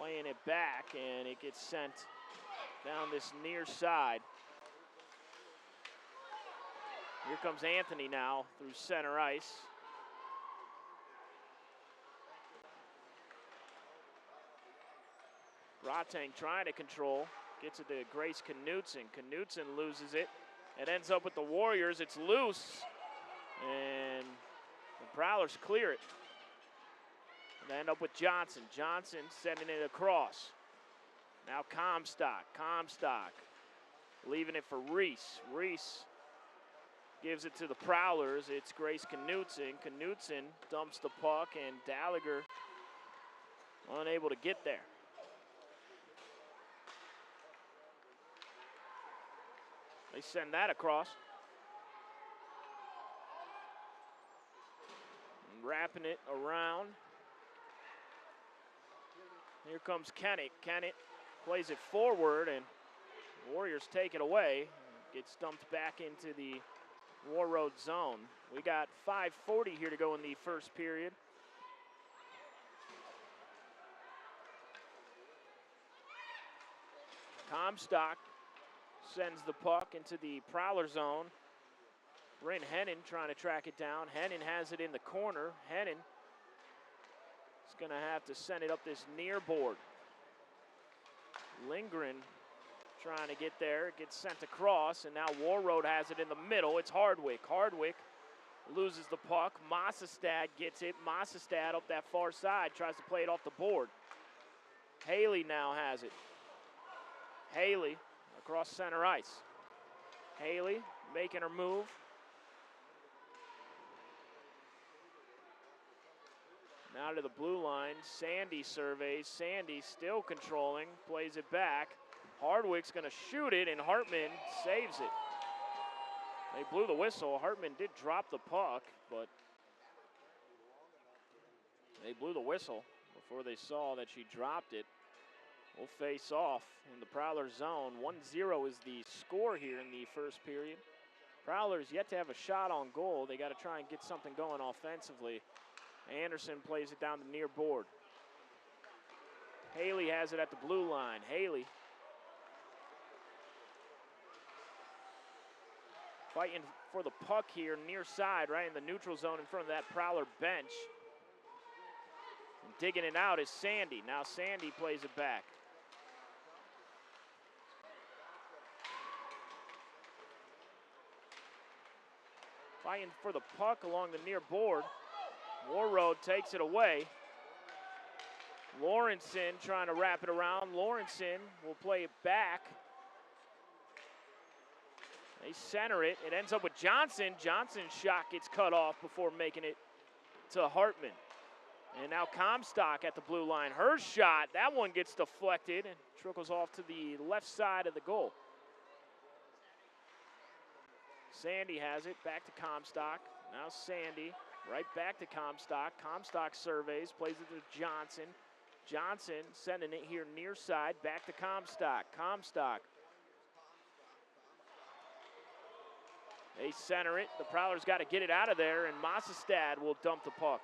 Playing it back, and it gets sent down this near side. Here comes Anthony now through center ice. Brotang trying to control. Gets it to Grace Knutson. Knutson loses it. It ends up with the Warriors. It's loose. And the Prowlers clear it. And they end up with Johnson. Johnson sending it across. Now Comstock. Comstock leaving it for Reese. Reese gives it to the Prowlers. It's Grace Knutson. Knutson dumps the puck, and Gallagher unable to get there. They send that across. And wrapping it around. Here comes Kennett. Kennett plays it forward, and Warriors take it away. Gets dumped back into the Warroad zone. We got 5:40 here to go in the first period. Comstock sends the puck into the Prowler zone. Bryn Hennon trying to track it down. Hennon has it in the corner. Hennon is going to have to send it up this near board. Lindgren trying to get there. It gets sent across, and now Warroad has it in the middle. It's Hardwick. Hardwick loses the puck. Mossestad gets it. Mossestad up that far side, tries to play it off the board. Haley now has it. Haley across center ice. Haley making her move. Now to the blue line. Sandy surveys. Sandy still controlling. Plays it back. Hardwick's going to shoot it, and Hartman saves it. They blew the whistle. Hartman did drop the puck, but they blew the whistle before they saw that she dropped it. We'll face off in the Prowler zone. 1-0 is the score here in the first period. Prowlers yet to have a shot on goal. They got to try and get something going offensively. Anderson plays it down the near board. Haley has it at the blue line. Haley fighting for the puck here near side, right in the neutral zone in front of that Prowler bench. And digging it out is Sandy. Now Sandy plays it back. Fighting for the puck along the near board. Warroad takes it away. Lawrenson trying to wrap it around. Lawrenson will play it back. They center it. It ends up with Johnson. Johnson's shot gets cut off before making it to Hartman. And now Comstock at the blue line. Her shot, that one gets deflected and trickles off to the left side of the goal. Sandy has it, back to Comstock. Now Sandy, right back to Comstock. Comstock surveys, plays it to Johnson. Johnson sending it here near side, back to Comstock. Comstock. They center it. The Prowlers got to get it out of there, and Mossestad will dump the puck.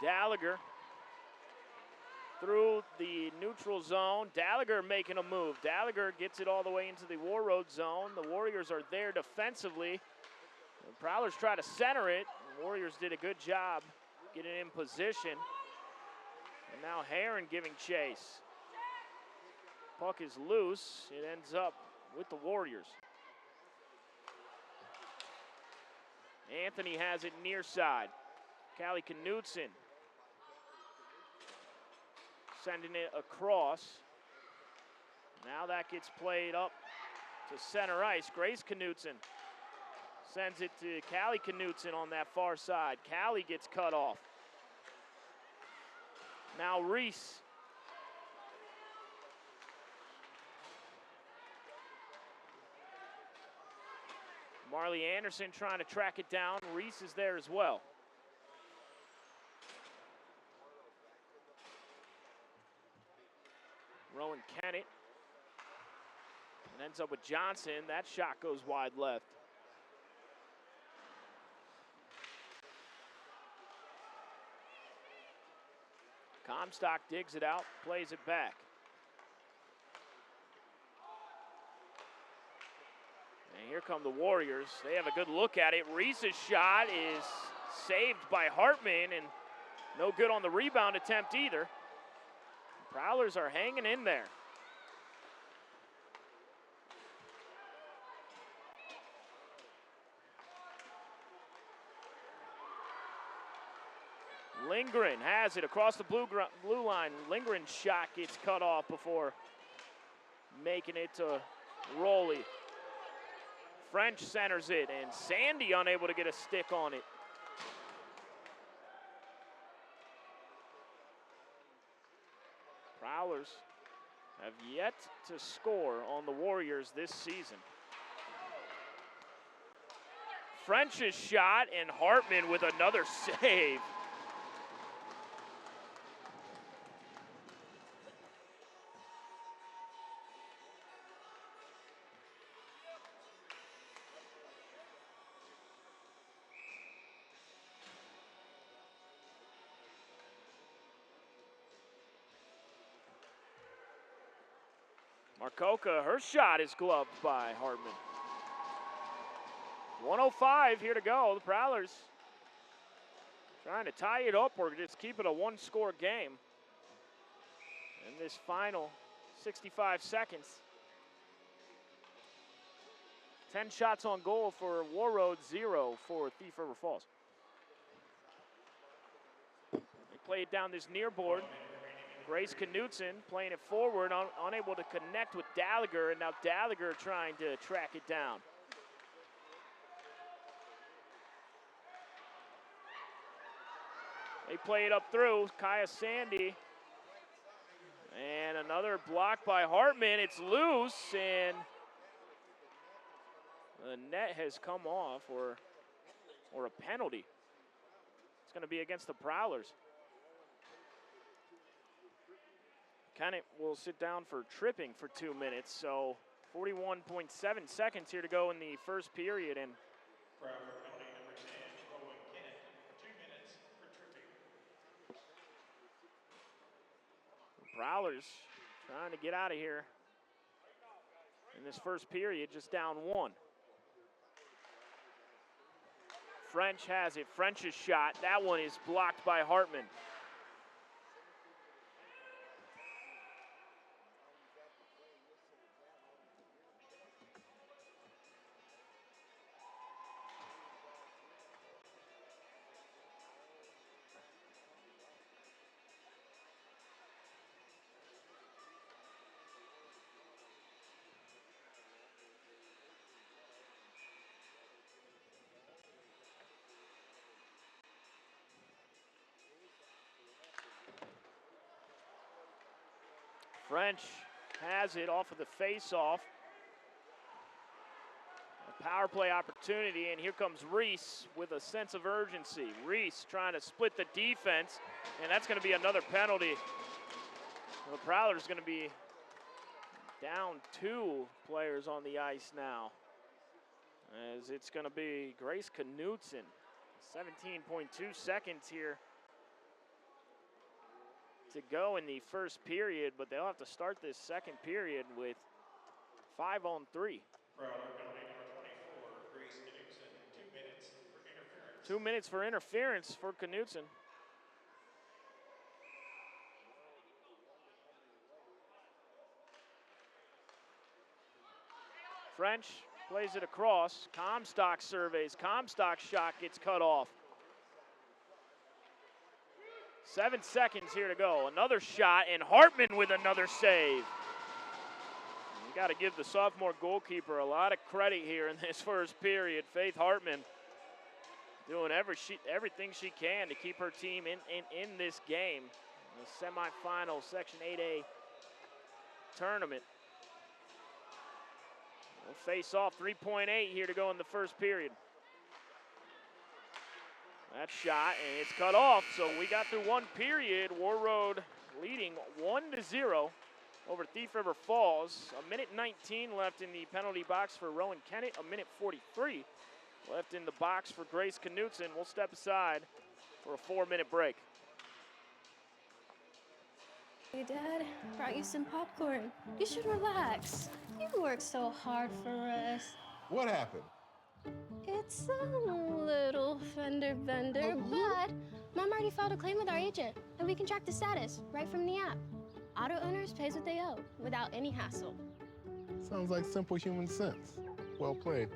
Gallagher through the neutral zone. Gallagher making a move. Gallagher gets it all the way into the Warroad zone. The Warriors are there defensively. The Prowlers try to center it. The Warriors did a good job getting in position. And now Heron giving chase. Puck is loose. It ends up with the Warriors. Anthony has it near side. Callie Knutson sending it across. Now that gets played up to center ice. Grace Knutson sends it to Callie Knutson on that far side. Callie gets cut off. Now Reese. Marley Anderson trying to track it down. Reese is there as well. Rowan Kennett. And ends up with Johnson. That shot goes wide left. Comstock digs it out, plays it back. And here come the Warriors. They have a good look at it. Reese's shot is saved by Hartman, and no good on the rebound attempt either. The Prowlers are hanging in there. Lindgren has it across the blue line. Lindgren's shot gets cut off before making it to Rowley. French centers it, and Sandy unable to get a stick on it. Prowlers have yet to score on the Warriors this season. French's shot, and Hartman with another save. Marcoca, her shot is gloved by Hartman. 1:05 here to go. The Prowlers trying to tie it up or just keep it a one-score game in this final 65 seconds. 10 shots on goal for Warroad, 0 for Thief River Falls. They play it down this near board. Grace Knutson playing it forward, unable to connect with Gallagher, and now Gallagher trying to track it down. They play it up through, Kaya Sandy. And another block by Hartman, it's loose, and the net has come off, or a penalty. It's gonna be against the Prowlers. Kennett will sit down for tripping for 2 minutes, so 41.7 seconds here to go in the first period. And Prowler penalty number 10, Rowan Kennett, 2 minutes for tripping. the Prowlers trying to get out of here in this first period, just down 1. French has it. French's shot, that one is blocked by Hartman. French has it off of the face-off. A power play opportunity, and here comes Reese with a sense of urgency. Reese trying to split the defense, and that's going to be another penalty. The Prowler's going to be down 2 players on the ice now, as it's going to be Grace Knutson. 17.2 seconds here to go in the first period, but they'll have to start this second period with 5-on-3. Prowler penalty number 24, Grace Knutson, 2 minutes for interference. 2 minutes for interference for Knutson. French plays it across. Comstock surveys. Comstock's shot gets cut off. 7 seconds here to go. Another shot, and Hartman with another save. You got to give the sophomore goalkeeper a lot of credit here in this first period. Faith Hartman doing everything she can to keep her team in this game. The semifinal Section 8A tournament. We'll face off 3.8 here to go in the first period. That shot, and it's cut off, so we got through one period. Warroad leading 1-0 over Thief River Falls. A minute 19 left in the penalty box for Rowan Kennett. A minute 43 left in the box for Grace Knutson. We'll step aside for a 4-minute break. Hey, Dad, brought you some popcorn. You should relax. You worked so hard for us. What happened? It's a little fender bender, but Mom already filed a claim with our agent, and we can track the status right from the app. Auto owners pays what they owe without any hassle. Sounds like simple human sense. Well played.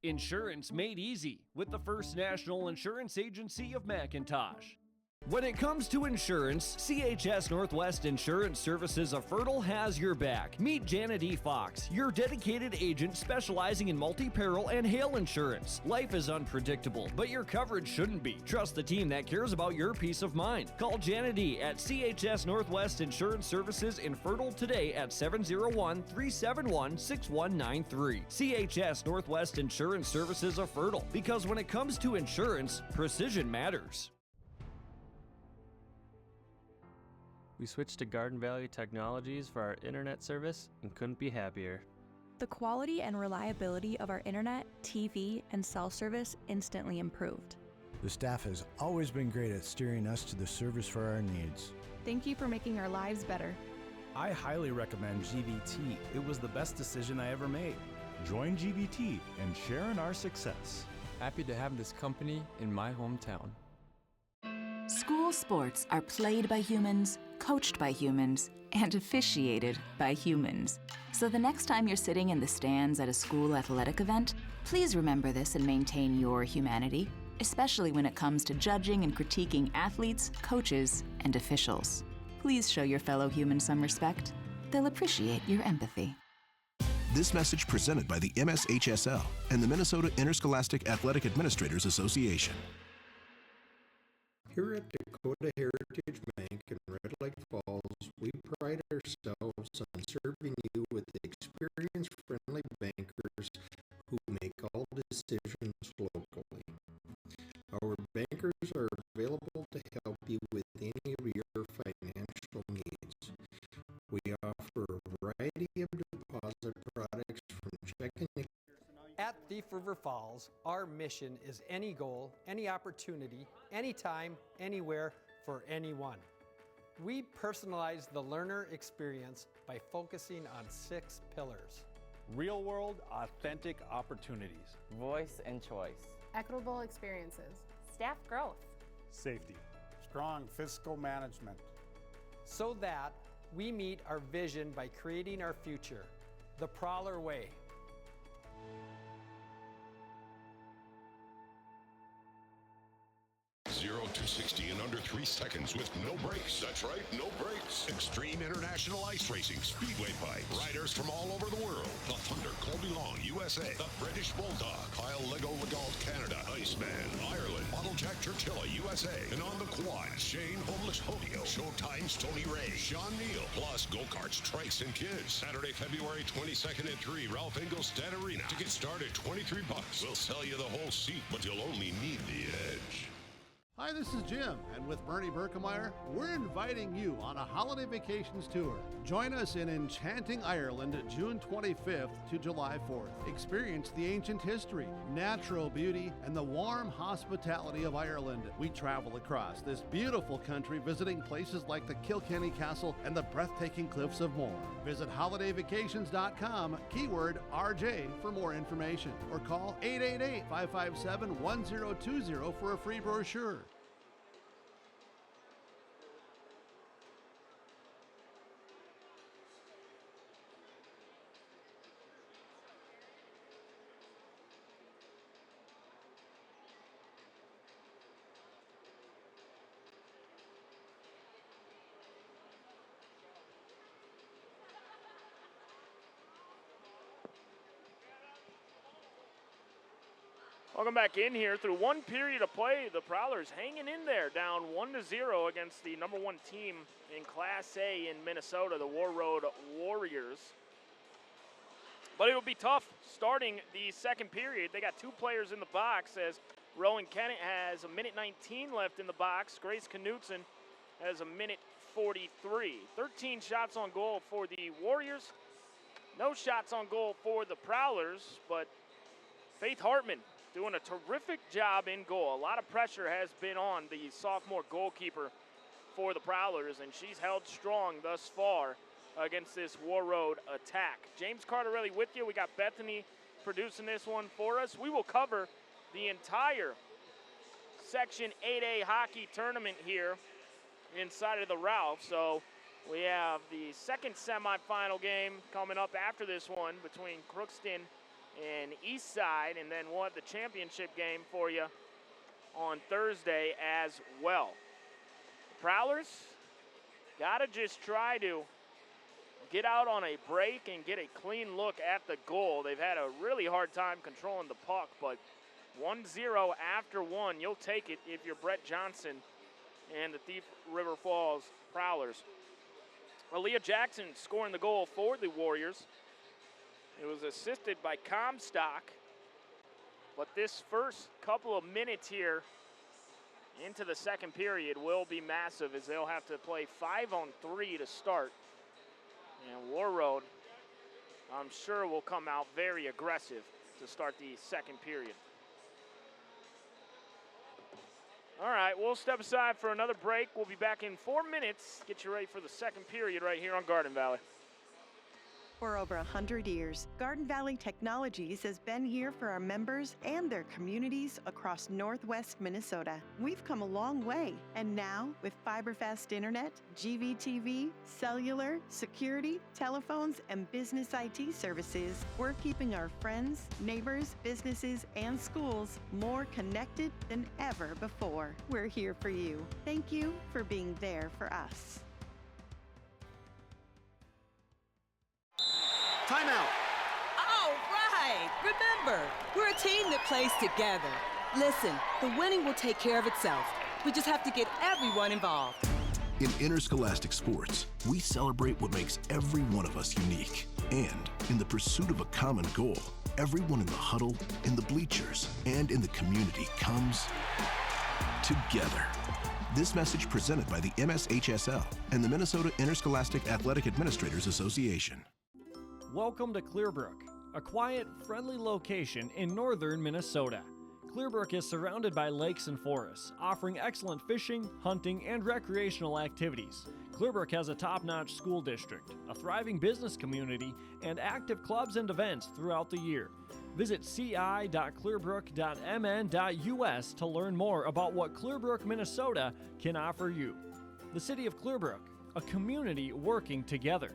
Insurance made easy with the First National Insurance Agency of McIntosh. When it comes to insurance, CHS Northwest Insurance Services of Fertile has your back. Meet Janet E. Fox, your dedicated agent specializing in multi-peril and hail insurance. Life is unpredictable, but your coverage shouldn't be. Trust the team that cares about your peace of mind. Call Janet E. at CHS Northwest Insurance Services in Fertile today at 701-371-6193. CHS Northwest Insurance Services of Fertile, because when it comes to insurance, precision matters. We switched to Garden Valley Technologies for our internet service and couldn't be happier. The quality and reliability of our internet, TV, and cell service instantly improved. The staff has always been great at steering us to the service for our needs. Thank you for making our lives better. I highly recommend GVT. It was the best decision I ever made. Join GVT and share in our success. Happy to have this company in my hometown. School sports are played by humans, coached by humans, and officiated by humans. So the next time you're sitting in the stands at a school athletic event, please remember this and maintain your humanity, especially when it comes to judging and critiquing athletes, coaches, and officials. Please show your fellow humans some respect. They'll appreciate your empathy. This message presented by the MSHSL and the Minnesota Interscholastic Athletic Administrators Association. Here at Dakota Heritage Bank in Red Lake Falls, we pride ourselves on serving you with experience-friendly bankers who make all decisions locally. Our bankers are available to help you with any of your financial needs. We offer a variety of deposit products from checking. At Thief River Falls, our mission is any goal, any opportunity, anytime, anywhere, for anyone. We personalize the learner experience by focusing on 6 pillars. Real-world, authentic opportunities. Voice and choice. Equitable experiences. Staff growth. Safety. Strong fiscal management. So that we meet our vision by creating our future, the Prowler way. 0 to 60 in under 3 seconds with no brakes. That's right, no brakes. Extreme International Ice Racing Speedway Bikes. Riders from all over the world. The Thunder Colby Long, USA. The British Bulldog. Kyle Lego Legault, Canada. Iceman, Ireland. Model Jack Churchilla, USA. And on the quad, Shane Homeless Hodeo. Showtime's Tony Ray. Sean Neal. Plus go-karts, trikes, and kids. Saturday, February 22nd at 3, Ralph Engelstad Arena. To get started, $23. We'll sell you the whole seat, but you'll only need the edge. Hi, this is Jim, and with Bernie Berkemeyer, we're inviting you on a holiday vacations tour. Join us in enchanting Ireland, June 25th to July 4th. Experience the ancient history, natural beauty, and the warm hospitality of Ireland. We travel across this beautiful country, visiting places like the Kilkenny Castle and the breathtaking cliffs of Moher. Visit holidayvacations.com, keyword RJ for more information, or call 888-557-1020 for a free brochure. Welcome back in here. Through one period of play, the Prowlers hanging in there, down 1-0 against the number one team in Class A in Minnesota, the WARROAD Warriors. But it'll be tough starting the second period. They got two players in the box as Rowan Kennett has a minute 19 left in the box. Grace Knutson has a minute 43. 13 shots on goal for the Warriors. No shots on goal for the Prowlers, but Faith Hartman doing a terrific job in goal. A lot of pressure has been on the sophomore goalkeeper for the Prowlers, and she's held strong thus far against this WARROAD attack. James Cardarelli with you. We got Bethany producing this one for us. We will cover the entire Section 8A hockey tournament here inside of the Ralph. So we have the second semifinal game coming up after this one between Crookston and Eastside, and then we'll have the championship game for you on Thursday as well. The Prowlers gotta just try to get out on a break and get a clean look at the goal. They've had a really hard time controlling the puck, but 1-0 after one, you'll take it if you're Brett Johnson and the Thief River Falls Prowlers. Aaliyah Jackson scoring the goal for the Warriors. It was assisted by Comstock, but this first couple of minutes here into the second period will be massive as they'll have to play 5-on-3 to start. And WARROAD, I'm sure, will come out very aggressive to start the second period. All right, we'll step aside for another break. We'll be back in 4 minutes. Get you ready for the second period right here on Garden Valley. For over 100 years, Garden Valley Technologies has been here for our members and their communities across Northwest Minnesota. We've come a long way, and now with fiber-fast internet, GVTV, cellular, security, telephones, and business IT services, we're keeping our friends, neighbors, businesses, and schools more connected than ever before. We're here for you. Thank you for being there for us. Timeout. All right. Remember, we're a team that plays together. Listen, the winning will take care of itself. We just have to get everyone involved. In interscholastic sports, we celebrate what makes every one of us unique. And in the pursuit of a common goal, everyone in the huddle, in the bleachers, and in the community comes together. This message presented by the MSHSL and the Minnesota Interscholastic Athletic Administrators Association. Welcome to Clearbrook, a quiet, friendly location in northern Minnesota. Clearbrook is surrounded by lakes and forests, offering excellent fishing, hunting, and recreational activities. Clearbrook has a top-notch school district, a thriving business community, and active clubs and events throughout the year. Visit ci.clearbrook.mn.us to learn more about what Clearbrook, Minnesota can offer you. The City of Clearbrook, a community working together.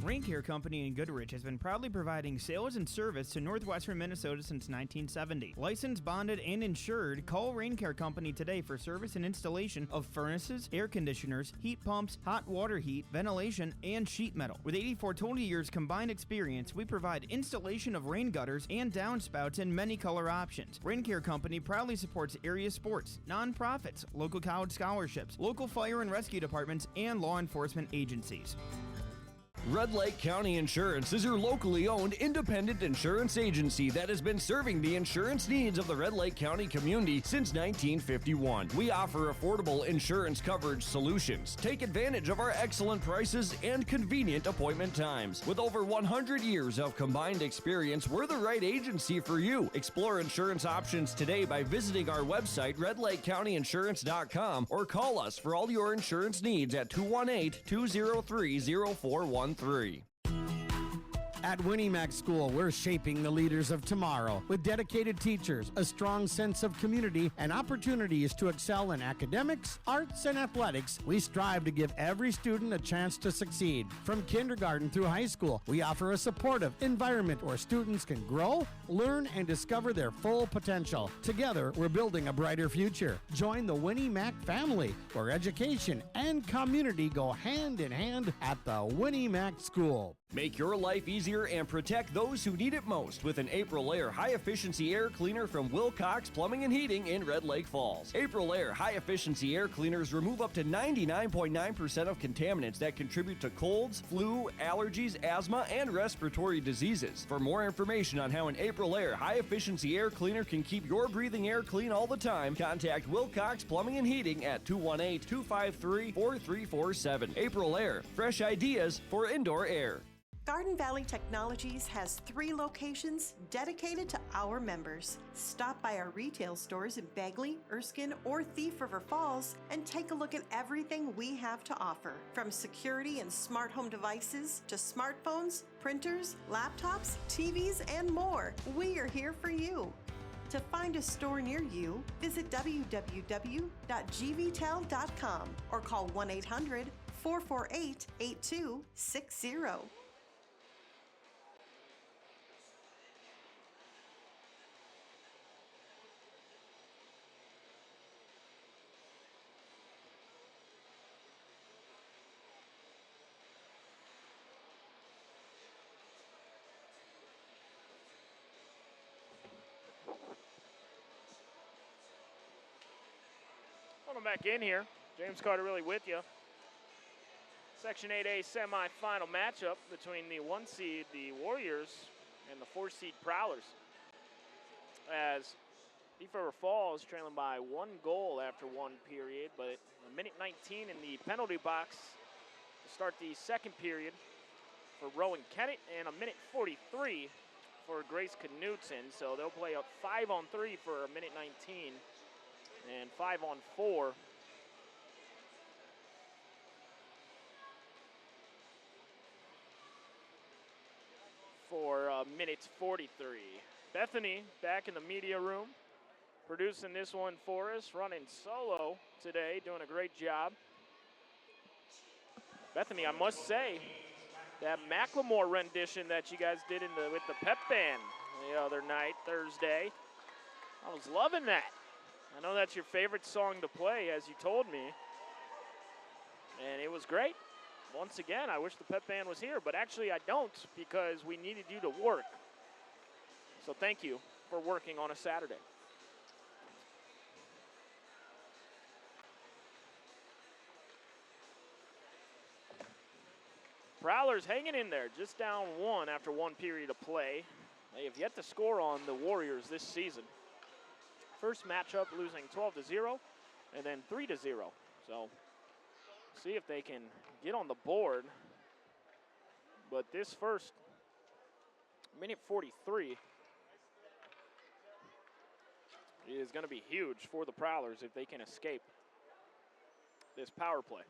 Rain Care Company in Goodrich has been proudly providing sales and service to northwestern Minnesota since 1970. Licensed, bonded, and insured, call Rain Care Company today for service and installation of furnaces, air conditioners, heat pumps, hot water heat, ventilation, and sheet metal. With 84 total years combined experience, we provide installation of rain gutters and downspouts in many color options. Rain Care Company proudly supports area sports, nonprofits, local college scholarships, local fire and rescue departments, and law enforcement agencies. Red Lake County Insurance is your locally owned independent insurance agency that has been serving the insurance needs of the Red Lake County community since 1951. We offer affordable insurance coverage solutions. Take advantage of our excellent prices and convenient appointment times. With over 100 years of combined experience, we're the right agency for you. Explore insurance options today by visiting our website, redlakecountyinsurance.com, or call us for all your insurance needs at 218-203-0413. At Winnie Mac School, we're shaping the leaders of tomorrow with dedicated teachers, a strong sense of community, and opportunities to excel in academics, arts, and athletics. We strive to give every student a chance to succeed. From kindergarten through high school, we offer a supportive environment where students can grow, learn, and discover their full potential. Together, we're building a brighter future. Join the Winnie Mac family, where education and community go hand in hand at the Winnie Mac School. Make your life easy easier and protect those who need it most with an April-Air high-efficiency air cleaner from Wilcox Plumbing and Heating in Red Lake Falls. April-Air high-efficiency air cleaners remove up to 99.9% of contaminants that contribute to colds, flu, allergies, asthma, and respiratory diseases. For more information on how an April-Air high-efficiency air cleaner can keep your breathing air clean all the time, contact Wilcox Plumbing and Heating at 218-253-4347. April-Air, fresh ideas for indoor air. Garden Valley Technologies has 3 locations dedicated to our members. Stop by our retail stores in Bagley, Erskine, or Thief River Falls and take a look at everything we have to offer. From security and smart home devices to smartphones, printers, laptops, TVs, and more, we are here for you. To find a store near you, visit www.gvtel.com or call 1-800-448-8260. Welcome back in here. James Carter really with you. Section 8A semifinal matchup between the 1 seed, the Warriors, and the 4 seed Prowlers. As Thief River Falls trailing by 1 goal after 1 period, but a minute 19 in the penalty box to start the second period for Rowan Kennett, and a minute 43 for Grace Knutson. So they'll play up 5-on-3 for a minute 19. And 5-on-4 for minutes 43. Bethany back in the media room, producing this one for us, running solo today, doing a great job. Bethany, I must say, that Macklemore rendition that you guys did with the pep band the other night, Thursday, I was loving that. I know that's your favorite song to play, as you told me, and it was great. Once again, I wish the pep band was here, but actually I don't, because we needed you to work. So thank you for working on a Saturday. Prowlers hanging in there, just down 1 after 1 period of play. They have yet to score on the Warriors this season. First matchup losing 12-0 and then 3-0. So see if they can get on the board. But this first minute 43 is going to be huge for the Prowlers if they can escape this power play.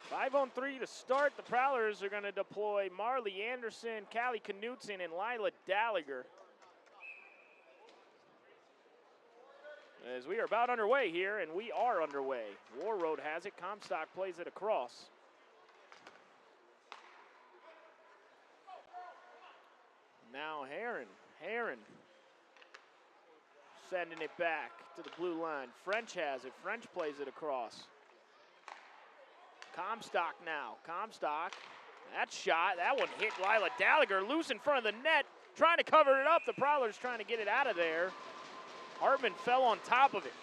Five on 3 to start. The Prowlers are going to deploy Marley Anderson, Callie Knutson, and Lila Gallagher. As we are about underway here, and we are underway. Warroad has it. Comstock plays it across. Now Heron sending it back to the blue line. French has it. French plays it across. Comstock now. Comstock. That shot, that one hit Lila Gallagher loose in front of the net, trying to cover it up. The Prowlers trying to get it out of there. Hartman fell on top of it.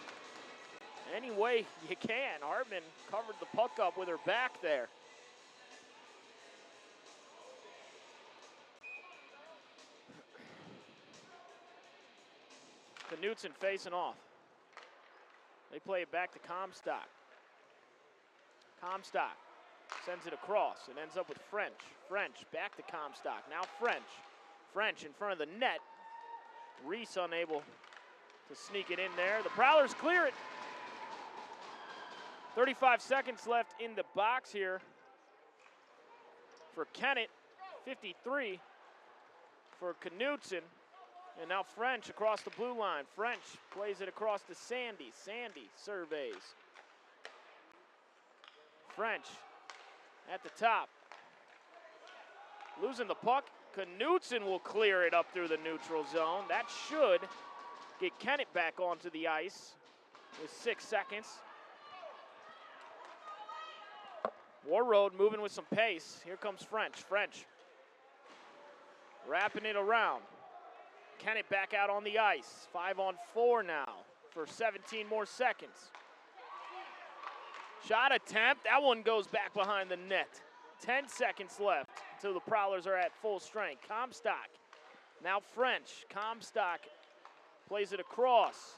Any way you can. Hartman covered the puck up with her back there. Knutson facing off. They play it back to Comstock. Comstock sends it across and ends up with French. French back to Comstock. Now French. French in front of the net. Reese unable to sneak it in there. The Prowlers clear it. 35 seconds left in the box here for Kennett. 53 for Knutson. And now French across the blue line. French plays it across to Sandy. Sandy surveys. French at the top. Losing the puck. Knutson will clear it up through the neutral zone. That should get Kennett back onto the ice with 6 seconds. Warroad moving with some pace. Here comes French. French wrapping it around. Kennett back out on the ice. 5-on-4 now for 17 more seconds. Shot attempt. That one goes back behind the net. 10 seconds left until the Prowlers are at full strength. Comstock. Now French. Comstock plays it across.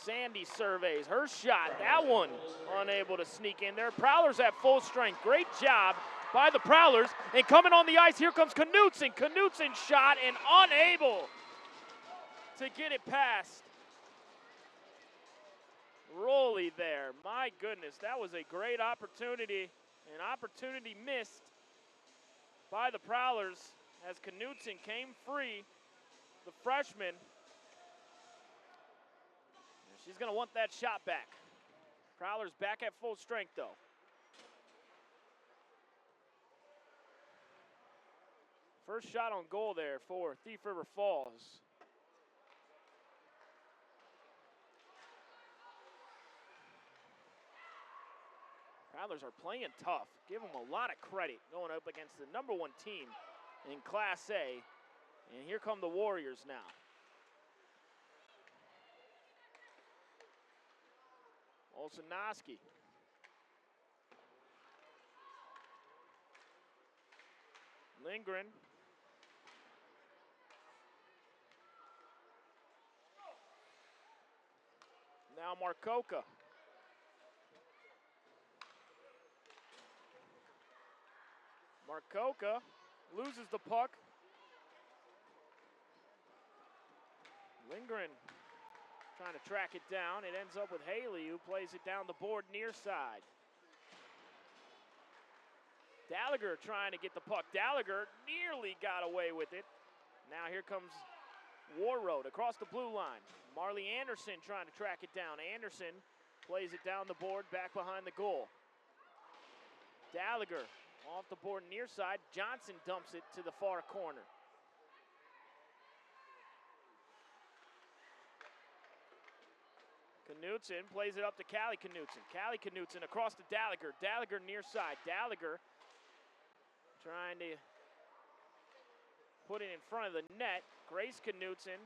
Sandy surveys her shot. That one unable to sneak in there. Prowlers at full strength. Great job by the Prowlers. And coming on the ice, here comes Knutson. Knutson shot and unable to get it past Roley there. My goodness, that was a great opportunity. An opportunity missed by the Prowlers as Knutson came free, the freshman. She's going to want that shot back. Prowlers back at full strength, though. First shot on goal there for Thief River Falls. Prowlers are playing tough. Give them a lot of credit going up against the #1 team in Class A. And here come the Warriors now. Olsenoski. Lindgren. Now Marcoca. Marcoca loses the puck. Lindgren trying to track it down. It ends up with Haley, who plays it down the board near side. Gallagher trying to get the puck. Gallagher nearly got away with it. Now here comes Warroad across the blue line. Marley Anderson trying to track it down. Anderson plays it down the board back behind the goal. Gallagher off the board near side. Johnson dumps it to the far corner. Knutson plays it up to Callie Knutson. Callie Knutson across to Gallagher. Gallagher near side. Gallagher trying to put it in front of the net. Grace Knutson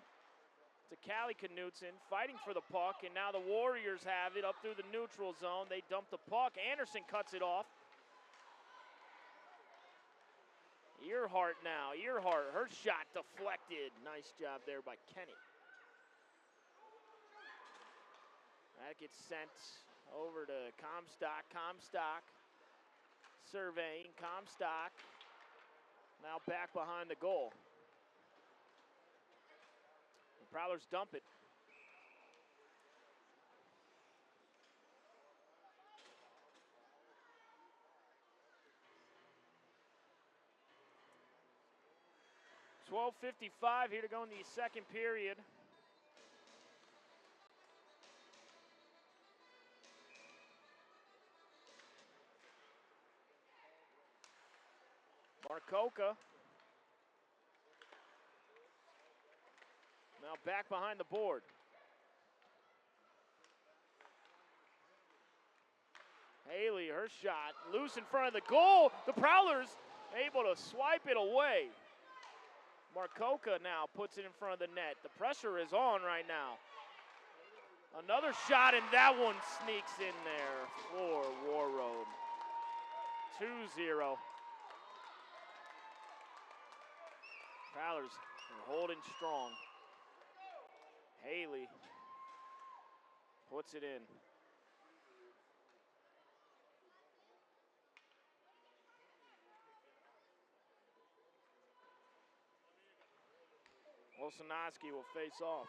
to Callie Knutson, fighting for the puck, and now the Warriors have it up through the neutral zone. They dump the puck. Anderson cuts it off. Earhart now. Earhart, her shot deflected. Nice job there by Kenny. That gets sent over to Comstock. Comstock surveying. Comstock now back behind the goal. The Prowlers dump it. .12:55 here to go in the second period. Marcoca now back behind the board. Haley, her shot, loose in front of the goal. The Prowlers able to swipe it away. Marcoca now puts it in front of the net. The pressure is on right now. Another shot, and that one sneaks in there for Warroad. 2-0. Prowlers are holding strong. Haley puts it in. Olsenoski will face off.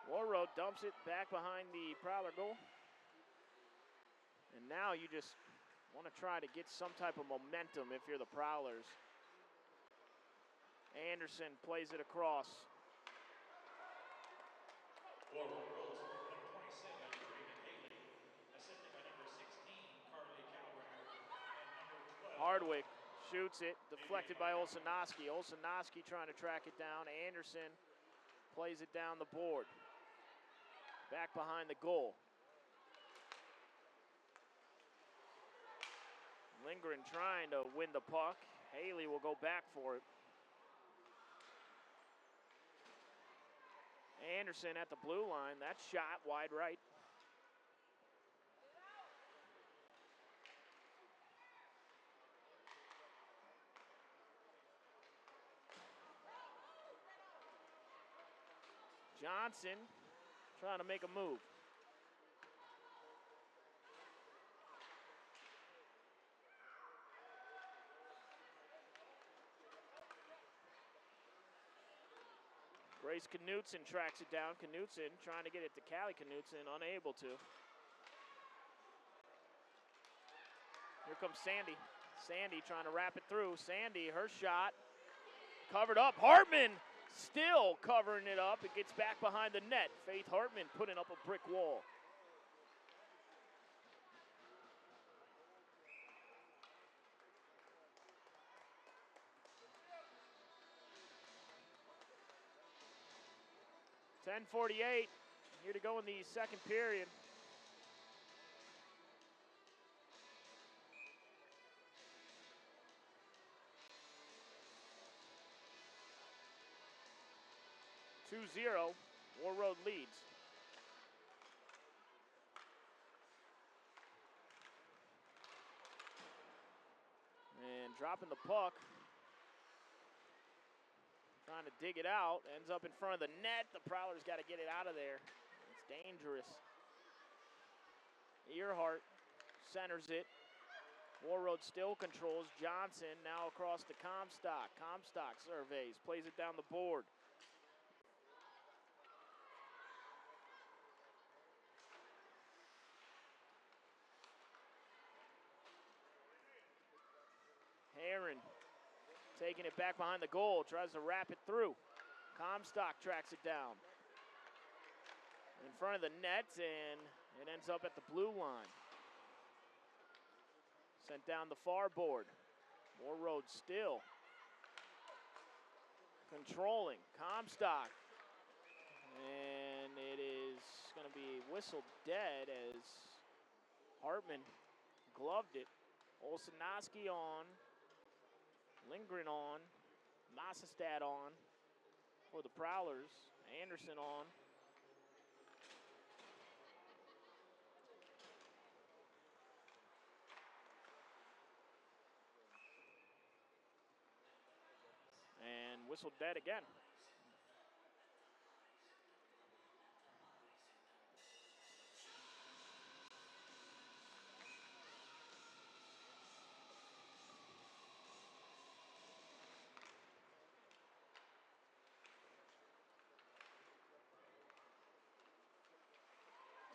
Warroad dumps it back behind the Prowler goal. And now you just want to try to get some type of momentum if you're the Prowlers. Anderson plays it across. Warroad, number 27, Raymond Haley, assisted by number 16, Carly Hardwick shoots it, deflected by Olszanowski. Olszanowski trying to track it down. Anderson plays it down the board. Back behind the goal. Lindgren trying to win the puck. Haley will go back for it. Anderson at the blue line. That shot wide right. Johnson trying to make a move. Grace Knutson tracks it down. Knutson trying to get it to Callie Knutson, unable to. Here comes Sandy. Sandy trying to wrap it through. Sandy, her shot, covered up. Hartman still covering it up. It gets back behind the net. Faith Hartman putting up a brick wall. .10:48 here to go in the second period. (2-0), Warroad leads. And dropping the puck. Trying to dig it out, ends up in front of the net. The Prowlers got to get it out of there. It's dangerous. Earhart centers it. Warroad still controls. Johnson now across to Comstock. Comstock surveys, plays it down the board. Heron taking it back behind the goal, tries to wrap it through. Comstock tracks it down. In front of the net, and it ends up at the blue line. Sent down the far board. Warroad still controlling. Comstock. And it is going to be whistled dead as Hartman gloved it. Olszanowski on. Lindgren on, Massestad on for the Prowlers, Anderson on. And whistled dead again.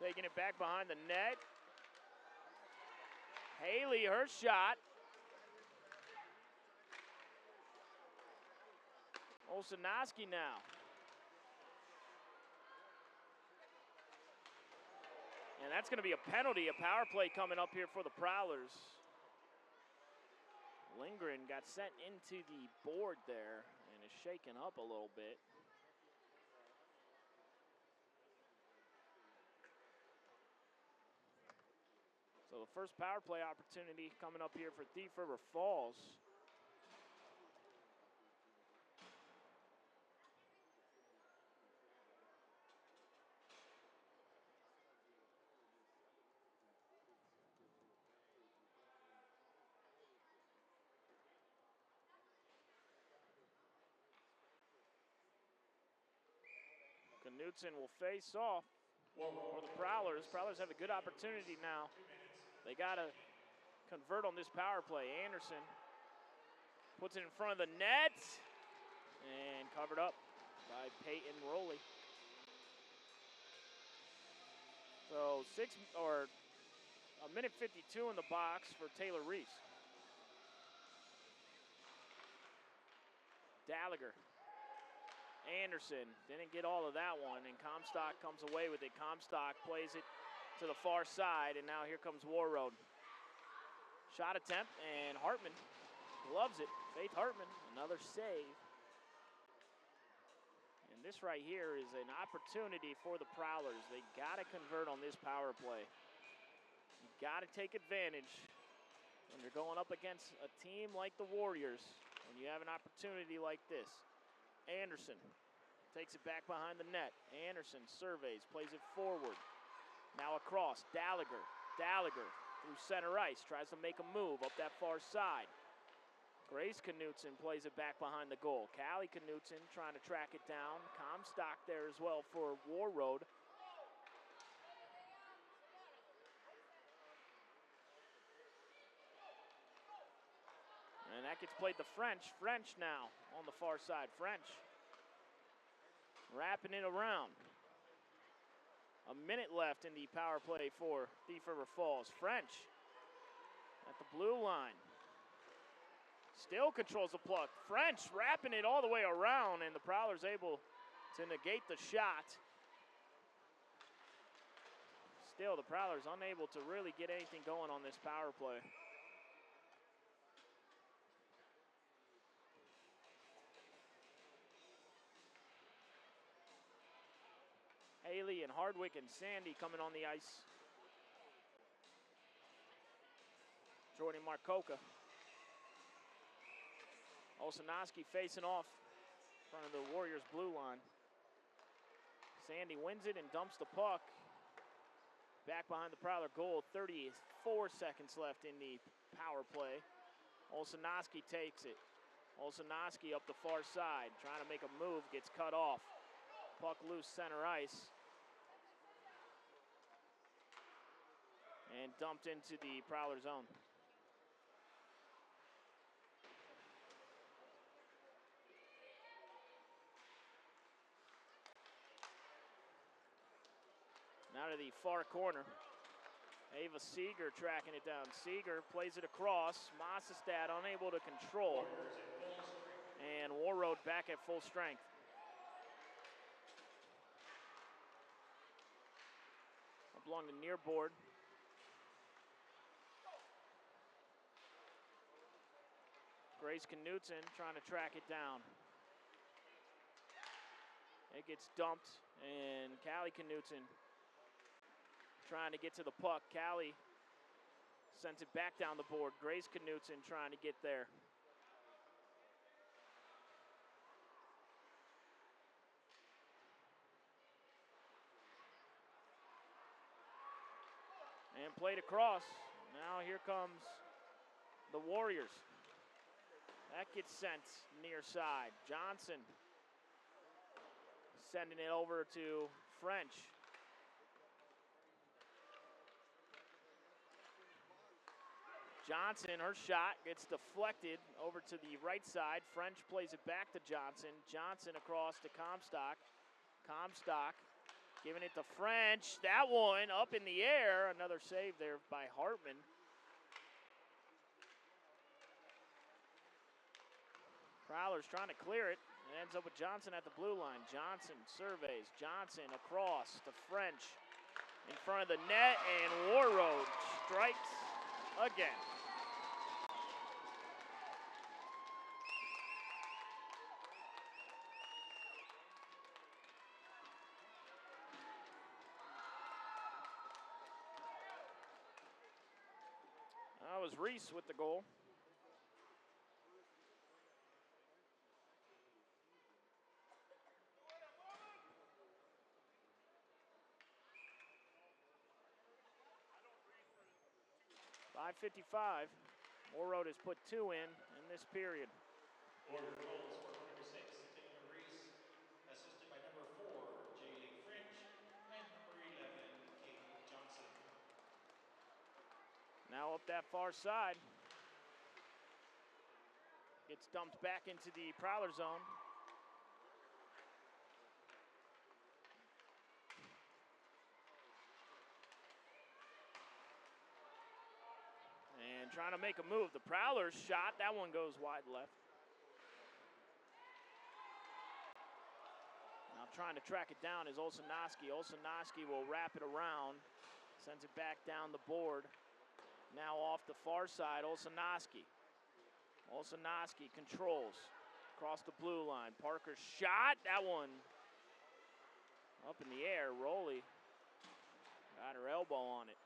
Taking it back behind the net. Haley, her shot. Olszanowski now. And that's going to be a penalty, a power play coming up here for the Prowlers. Lindgren got sent into the board there and is shaken up a little bit. So the first power play opportunity coming up here for Thief River Falls. Knutson will face off for the Prowlers. Prowlers have a good opportunity now. They got to convert on this power play. Anderson puts it in front of the net and covered up by Peyton Rowley. So a minute 52 in the box for Taylor Reese. Gallagher. Anderson didn't get all of that one, and Comstock comes away with it. Comstock plays it to the far side, and now here comes Warroad. Shot attempt, and Hartman gloves it. Faith Hartman, another save. And this right here is an opportunity for the Prowlers. They got to convert on this power play. You got to take advantage when you're going up against a team like the Warriors, when you have an opportunity like this. Anderson takes it back behind the net. Anderson surveys, plays it forward. Now across, Gallagher. Gallagher through center ice, tries to make a move up that far side. Grace Knutson plays it back behind the goal. Callie Knutson trying to track it down. Comstock there as well for Warroad. And that gets played to French. French now on the far side. French wrapping it around. A minute left in the power play for Thief River Falls. French at the blue line. Still controls the puck. French wrapping it all the way around, and the Prowlers able to negate the shot. Still, the Prowlers unable to really get anything going on this power play. Haley and Hardwick and Sandy coming on the ice. Jordan Marcoca. Olsonowski facing off in front of the Warriors' blue line. Sandy wins it and dumps the puck back behind the Prowler goal. 34 seconds left in the power play. Olsonowski takes it. Olsonowski up the far side, trying to make a move, gets cut off. Puck loose center ice. And dumped into the Prowler zone. Now to the far corner. Ava Seeger tracking it down. Seeger plays it across. Mossestad unable to control. And Warroad back at full strength. Up along the near board. Grace Knutson trying to track it down. It gets dumped, and Callie Knutson trying to get to the puck. Callie sends it back down the board. Grace Knutson trying to get there. And played across. Now here comes the Warriors. That gets sent near side. Johnson sending it over to French. Johnson, her shot gets deflected over to the right side. French plays it back to Johnson. Johnson across to Comstock. Comstock giving it to French. That one up in the air. Another save there by Hartman. Prowler's trying to clear it. It ends up with Johnson at the blue line. Johnson surveys. Johnson across to French in front of the net, and Warroad strikes again. That was Reese with the goal. .55. Warroad has put 2 in this period. Warrior goals for number 6, Taylor Reese, assisted by number 4, Jaylee French, and number 11, Katie Johnson. Now up that far side. Gets dumped back into the Prowler zone. And trying to make a move. The Prowler's shot, that one goes wide left. Now trying to track it down is Olsonowski. Olsonowski will wrap it around. Sends it back down the board. Now off the far side, Olszewski. Olszewski controls across the blue line. Parker's shot, that one up in the air. Rowley got her elbow on it.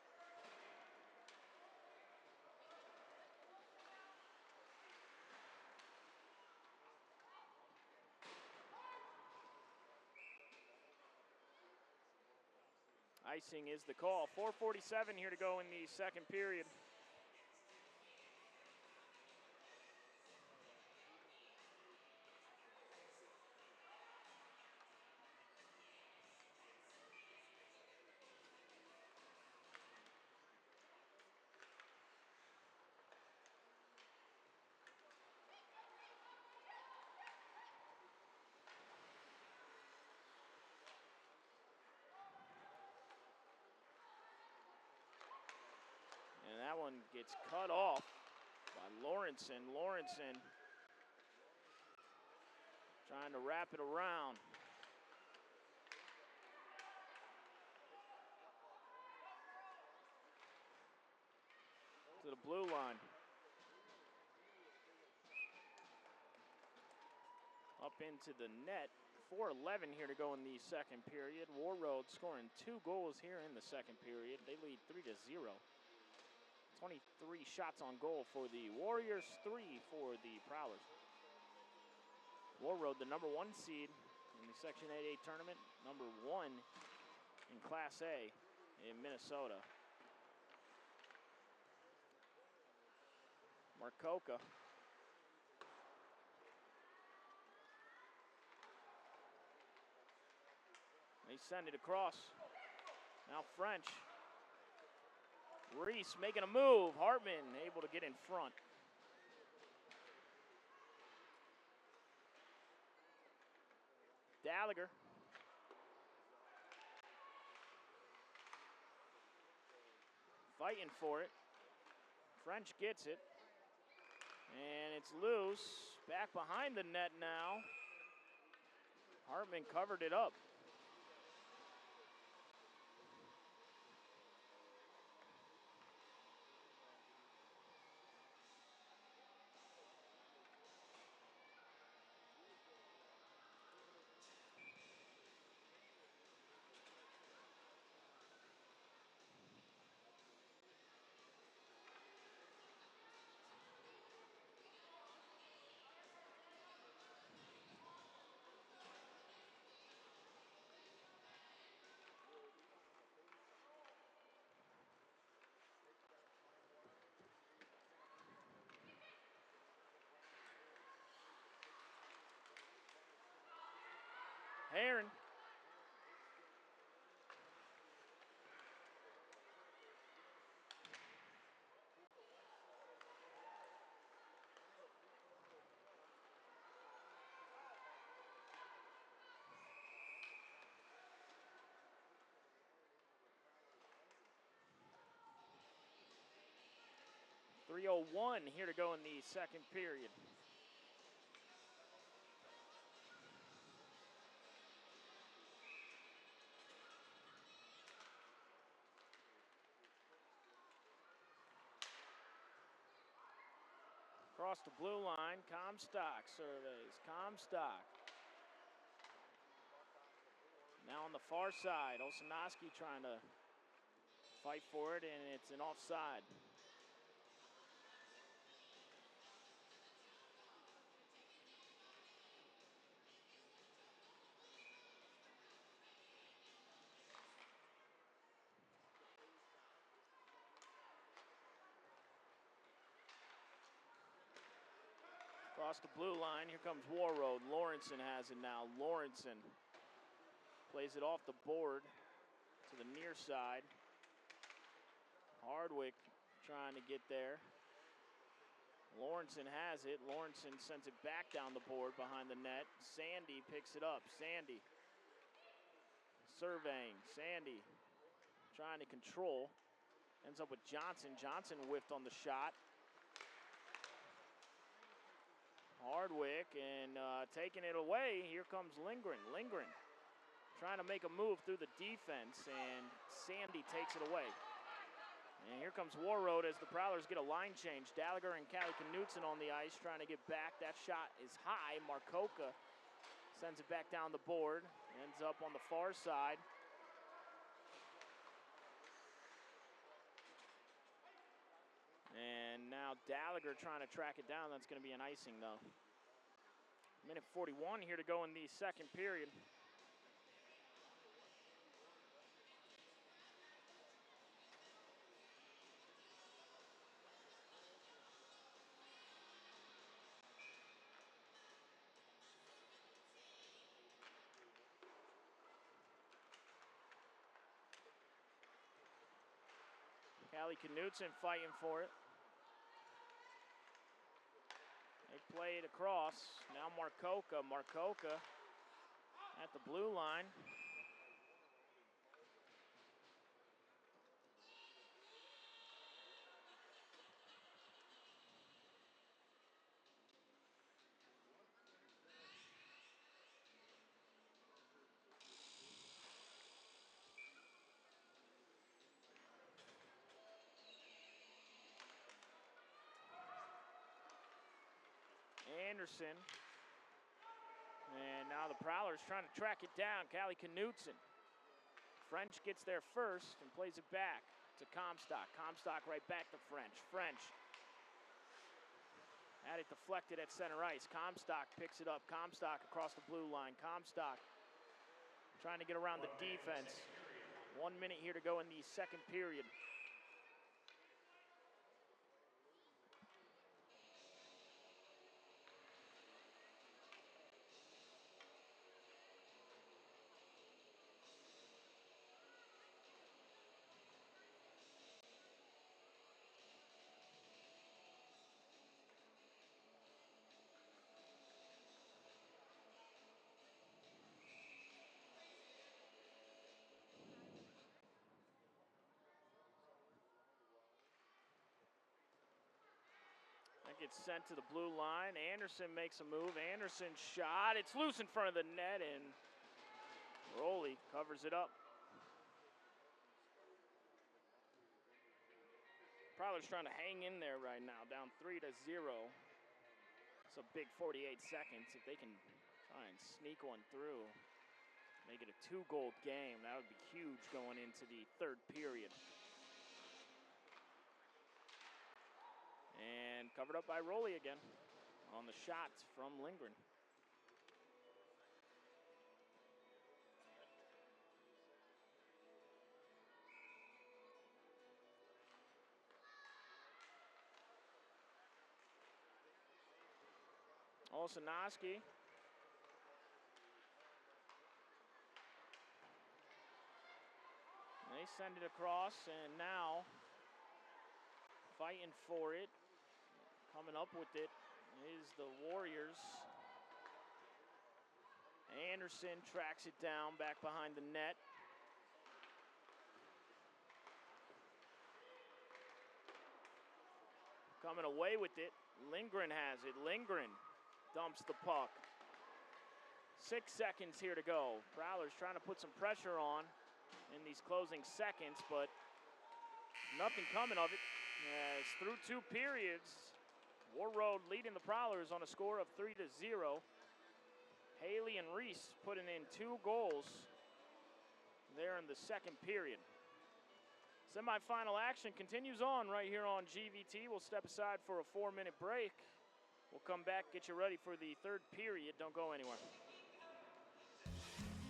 Icing is the call. 4:47 here to go in the second period. And that one gets cut off by Lawrenson. Lawrenson trying to wrap it around. To the blue line. Up into the net. 4:11 here to go in the second period. Warroad scoring 2 goals here in the second period. They lead 3-0. 23 shots on goal for the Warriors, 3 for the Prowlers. Warroad, the number 1 seed in the Section 8A tournament, number 1 in Class A in Minnesota. Marcoca. They send it across. Now French. Reese making a move. Hartman able to get in front. Gallagher. Fighting for it. French gets it. And it's loose. Back behind the net now. Hartman covered it up. Heron. .301 here to go in the second period. Across the blue line, Comstock surveys. Comstock. Now on the far side, Olszewski trying to fight for it, and it's an offside. Across the blue line, here comes Warroad. Lawrenson has it now. Lawrenson plays it off the board to the near side. Hardwick trying to get there. Lawrenson has it. Lawrenson sends it back down the board behind the net. Sandy picks it up. Sandy surveying. Sandy trying to control. Ends up with Johnson. Johnson whiffed on the shot. Hardwick and taking it away. Here comes Lindgren. Lindgren trying to make a move through the defense, and Sandy takes it away. And here comes Warroad as the Prowlers get a line change. Gallagher and Callie Knutson on the ice trying to get back. That shot is high. Marcoca sends it back down the board. Ends up on the far side. And now Gallagher trying to track it down. That's going to be an icing, though. Minute 41 here to go in the second period. Callie Knutson fighting for it. They play it across. Now Marcoca. Marcoca at the blue line. Anderson. And now the Prowlers trying to track it down. Callie Knutson. French gets there first and plays it back to Comstock. Comstock right back to French. French had it deflected at center ice. Comstock picks it up. Comstock across the blue line. Comstock trying to get around the defense. 1 minute here to go in the second period. Gets sent to the blue line. Anderson makes a move. Anderson shot. It's loose in front of the net, and Rowley covers it up. Prowlers trying to hang in there right now, down 3-0. It's a big 48 seconds. If they can try and sneak one through, make it a 2-goal game, that would be huge going into the third period. And covered up by Rowley again on the shots from Lindgren. Olsonowski. They send it across, and now fighting for it. Coming up with it is the Warriors. Anderson tracks it down back behind the net. Coming away with it, Lindgren has it. Lindgren dumps the puck. 6 seconds here to go. Prowlers trying to put some pressure on in these closing seconds, but nothing coming of it. As through 2 periods, Warroad leading the Prowlers on a score of 3-0. Haley and Reese putting in 2 goals there in the second period. Semifinal action continues on right here on GVT. We'll step aside for a 4-minute break. We'll come back, get you ready for the third period. Don't go anywhere.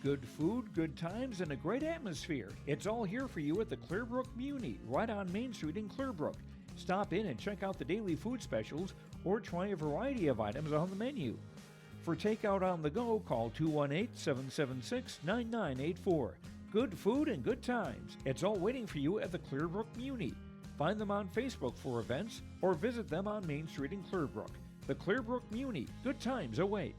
Good food, good times, and a great atmosphere. It's all here for you at the Clearbrook Muni, right on Main Street in Clearbrook. Stop in and check out the daily food specials or try a variety of items on the menu. For takeout on the go, call 218-776-9984. Good food and good times. It's all waiting for you at the Clearbrook Muni. Find them on Facebook for events or visit them on Main Street in Clearbrook. The Clearbrook Muni. Good times await.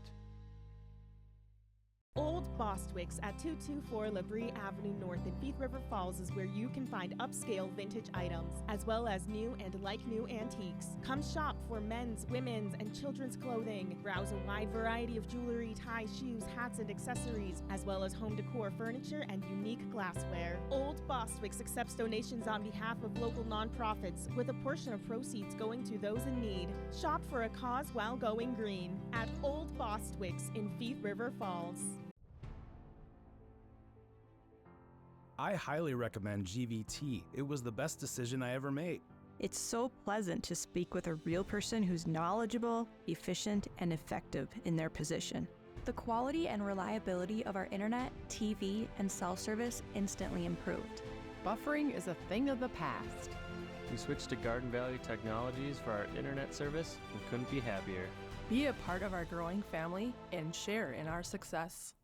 Old Bostwick's at 224 Labrie Avenue North in Thief River Falls is where you can find upscale vintage items, as well as new and like-new antiques. Come shop for men's, women's, and children's clothing. Browse a wide variety of jewelry, ties, shoes, hats, and accessories, as well as home decor furniture and unique glassware. Old Bostwick's accepts donations on behalf of local nonprofits, with a portion of proceeds going to those in need. Shop for a cause while going green at Old Bostwick's in Thief River Falls. I highly recommend GVT. It was the best decision I ever made. It's so pleasant to speak with a real person who's knowledgeable, efficient, and effective in their position. The quality and reliability of our internet, TV, and cell service instantly improved. Buffering is a thing of the past. We switched to Garden Valley Technologies for our internet service and couldn't be happier. Be a part of our growing family and share in our success.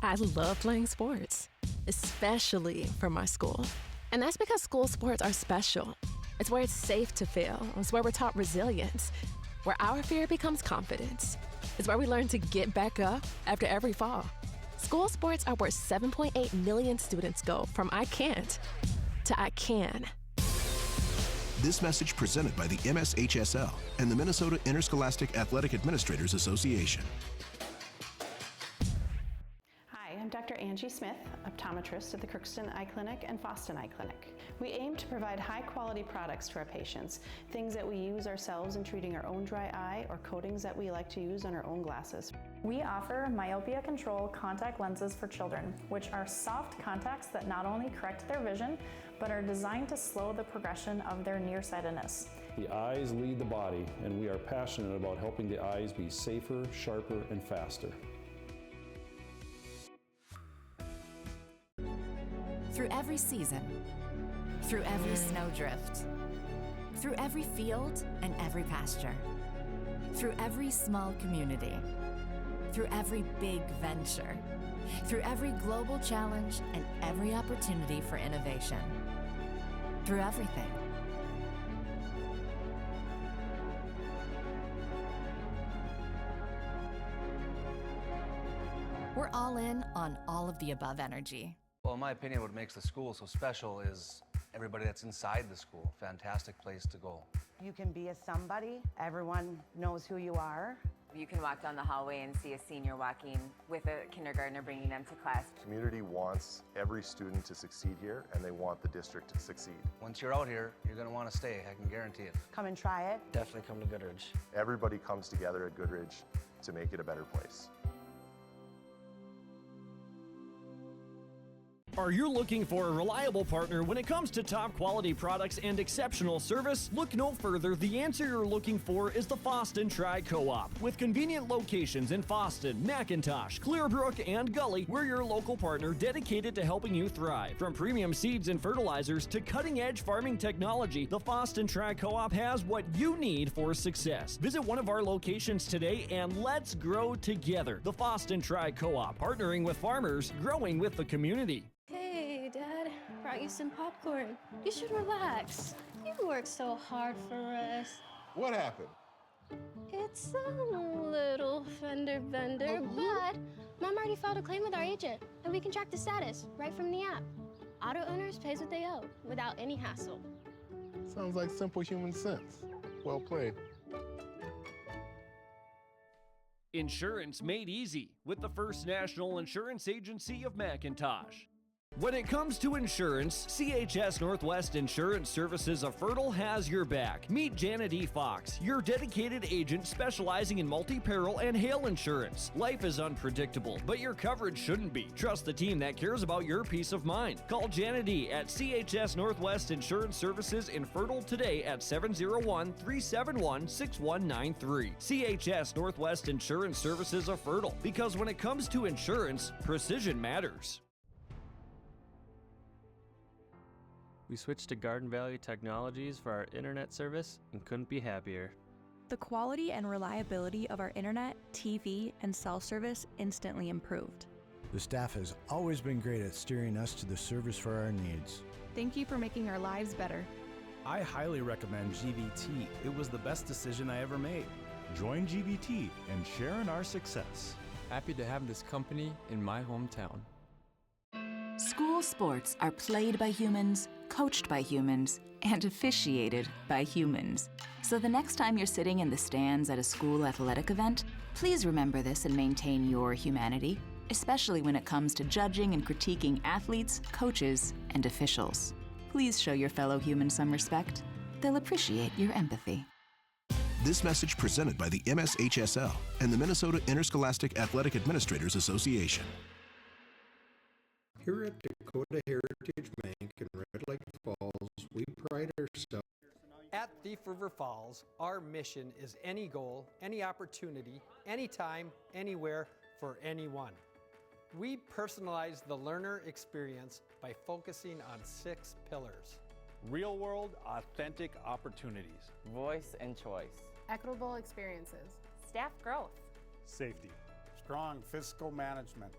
I love playing sports, especially for my school. And that's because school sports are special. It's where it's safe to fail. It's where we're taught resilience, where our fear becomes confidence. It's where we learn to get back up after every fall. School sports are where 7.8 million students go from I can't to I can. This message presented by the MSHSL and the Minnesota Interscholastic Athletic Administrators Association. I'm Dr. Angie Smith, optometrist at the Crookston Eye Clinic and Foston Eye Clinic. We aim to provide high-quality products to our patients, things that we use ourselves in treating our own dry eye or coatings that we like to use on our own glasses. We offer myopia control contact lenses for children, which are soft contacts that not only correct their vision, but are designed to slow the progression of their nearsightedness. The eyes lead the body, and we are passionate about helping the eyes be safer, sharper, and faster. Through every season, through every snowdrift, through every field and every pasture, through every small community, through every big venture, through every global challenge and every opportunity for innovation, through everything. We're all in on all of the above energy. Well, in my opinion, what makes the school so special is everybody that's inside the school. Fantastic place to go. You can be a somebody. Everyone knows who you are. You can walk down the hallway and see a senior walking with a kindergartner bringing them to class. The community wants every student to succeed here, and they want the district to succeed. Once you're out here, you're going to want to stay. I can guarantee it. Come and try it. Definitely come to Goodrich. Everybody comes together at Goodrich to make it a better place. Are you looking for a reliable partner when it comes to top quality products and exceptional service? Look no further. The answer you're looking for is the Foston Tri-Co-op. With convenient locations in Foston, McIntosh, Clearbrook, and Gully, we're your local partner dedicated to helping you thrive. From premium seeds and fertilizers to cutting-edge farming technology, the Foston Tri-Co-op has what you need for success. Visit one of our locations today and let's grow together. The Foston Tri-Co-op, partnering with farmers, growing with the community. Hey, Dad, brought you some popcorn. You should relax. You worked so hard for us. What happened? It's a little fender bender, but Mom already filed a claim with our agent, and we can track the status right from the app. Auto owners pays what they owe without any hassle. Sounds like simple human sense. Well played. Insurance made easy with the First National Insurance Agency of McIntosh. When it comes to insurance, CHS Northwest Insurance Services of Fertile has your back. Meet Janet E. Fox, your dedicated agent specializing in multi-peril and hail insurance. Life is unpredictable, but your coverage shouldn't be. Trust the team that cares about your peace of mind. Call Janet E. at CHS Northwest Insurance Services in Fertile today at 701-371-6193. CHS Northwest Insurance Services of Fertile, because when it comes to insurance, precision matters. We switched to Garden Valley Technologies for our internet service and couldn't be happier. The quality and reliability of our internet, TV, and cell service instantly improved. The staff has always been great at steering us to the service for our needs. Thank you for making our lives better. I highly recommend GVT. It was the best decision I ever made. Join GVT and share in our success. Happy to have this company in my hometown. School sports are played by humans, coached by humans, and officiated by humans. So the next time you're sitting in the stands at a school athletic event, please remember this and maintain your humanity, especially when it comes to judging and critiquing athletes, coaches, and officials. Please show your fellow humans some respect. They'll appreciate your empathy. This message presented by the MSHSL and the Minnesota Interscholastic Athletic Administrators Association. Here at Dakota Heritage Bank in Red Lake Falls, we pride ourselves. At Thief River Falls, our mission is any goal, any opportunity, anytime, anywhere, for anyone. We personalize the learner experience by focusing on 6 pillars. Real-world, authentic opportunities. Voice and choice. Equitable experiences. Staff growth. Safety. Strong fiscal management.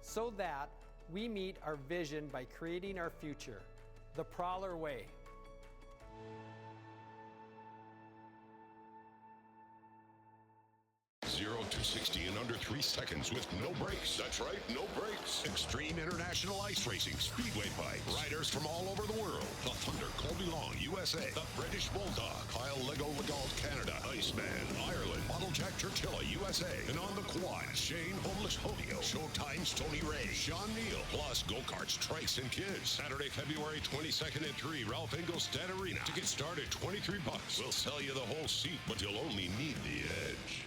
So that we meet our vision by creating our future, the Prowler way. 0 to 60 in under 3 seconds with no brakes. That's right, no brakes. Extreme International Ice Racing Speedway Bikes. Riders from all over the world. The Thunder Colby Long, USA. The British Bulldog. Kyle Lego Legault, Canada. Iceman, Ireland. Model Jack Churchilla, USA. And on the quad, Shane Homeless Hodeo. Showtime's Tony Ray. Sean Neal. Plus go-karts, trikes, and kids. Saturday, February 22nd at 3, Ralph Engelstad Arena. To get started, $23. We'll sell you the whole seat, but you'll only need the edge.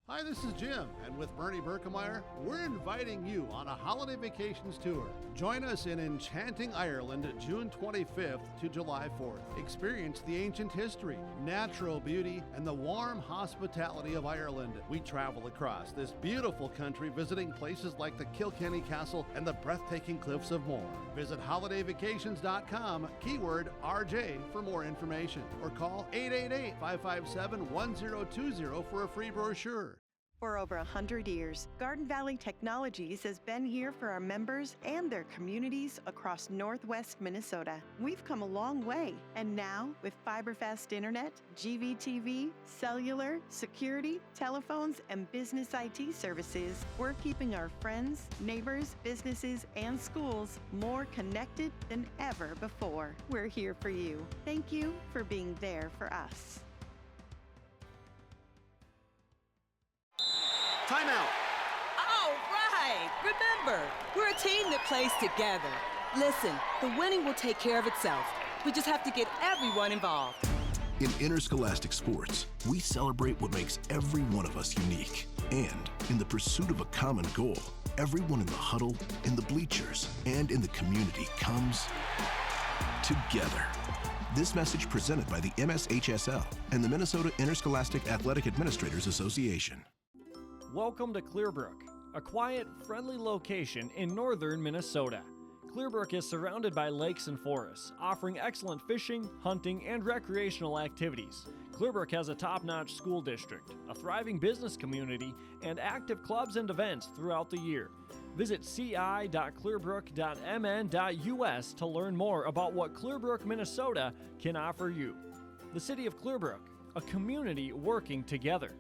Hi, this is Jim, and with Bernie Berkemeyer, we're inviting you on a holiday vacations tour. Join us in enchanting Ireland June 25th to July 4th. Experience the ancient history, natural beauty, and the warm hospitality of Ireland. We travel across this beautiful country visiting places like the Kilkenny Castle and the breathtaking cliffs of Moher. Visit holidayvacations.com, keyword RJ for more information, or call 888-557-1020 for a free brochure. For over 100 years, Garden Valley Technologies has been here for our members and their communities across Northwest Minnesota. We've come a long way, and now with fiber-fast internet, GVTV, cellular, security, telephones, and business IT services, we're keeping our friends, neighbors, businesses, and schools more connected than ever before. We're here for you. Thank you for being there for us. Timeout. All right. Remember, we're a team that plays together. Listen, the winning will take care of itself. We just have to get everyone involved. In interscholastic sports, we celebrate what makes every one of us unique. And in the pursuit of a common goal, everyone in the huddle, in the bleachers, and in the community comes together. This message presented by the MSHSL and the Minnesota Interscholastic Athletic Administrators Association. Welcome to Clearbrook, a quiet, friendly location in northern Minnesota. Clearbrook is surrounded by lakes and forests, offering excellent fishing, hunting, and recreational activities. Clearbrook has a top-notch school district, a thriving business community, and active clubs and events throughout the year. Visit ci.clearbrook.mn.us to learn more about what Clearbrook, Minnesota can offer you. The City of Clearbrook, a community working together.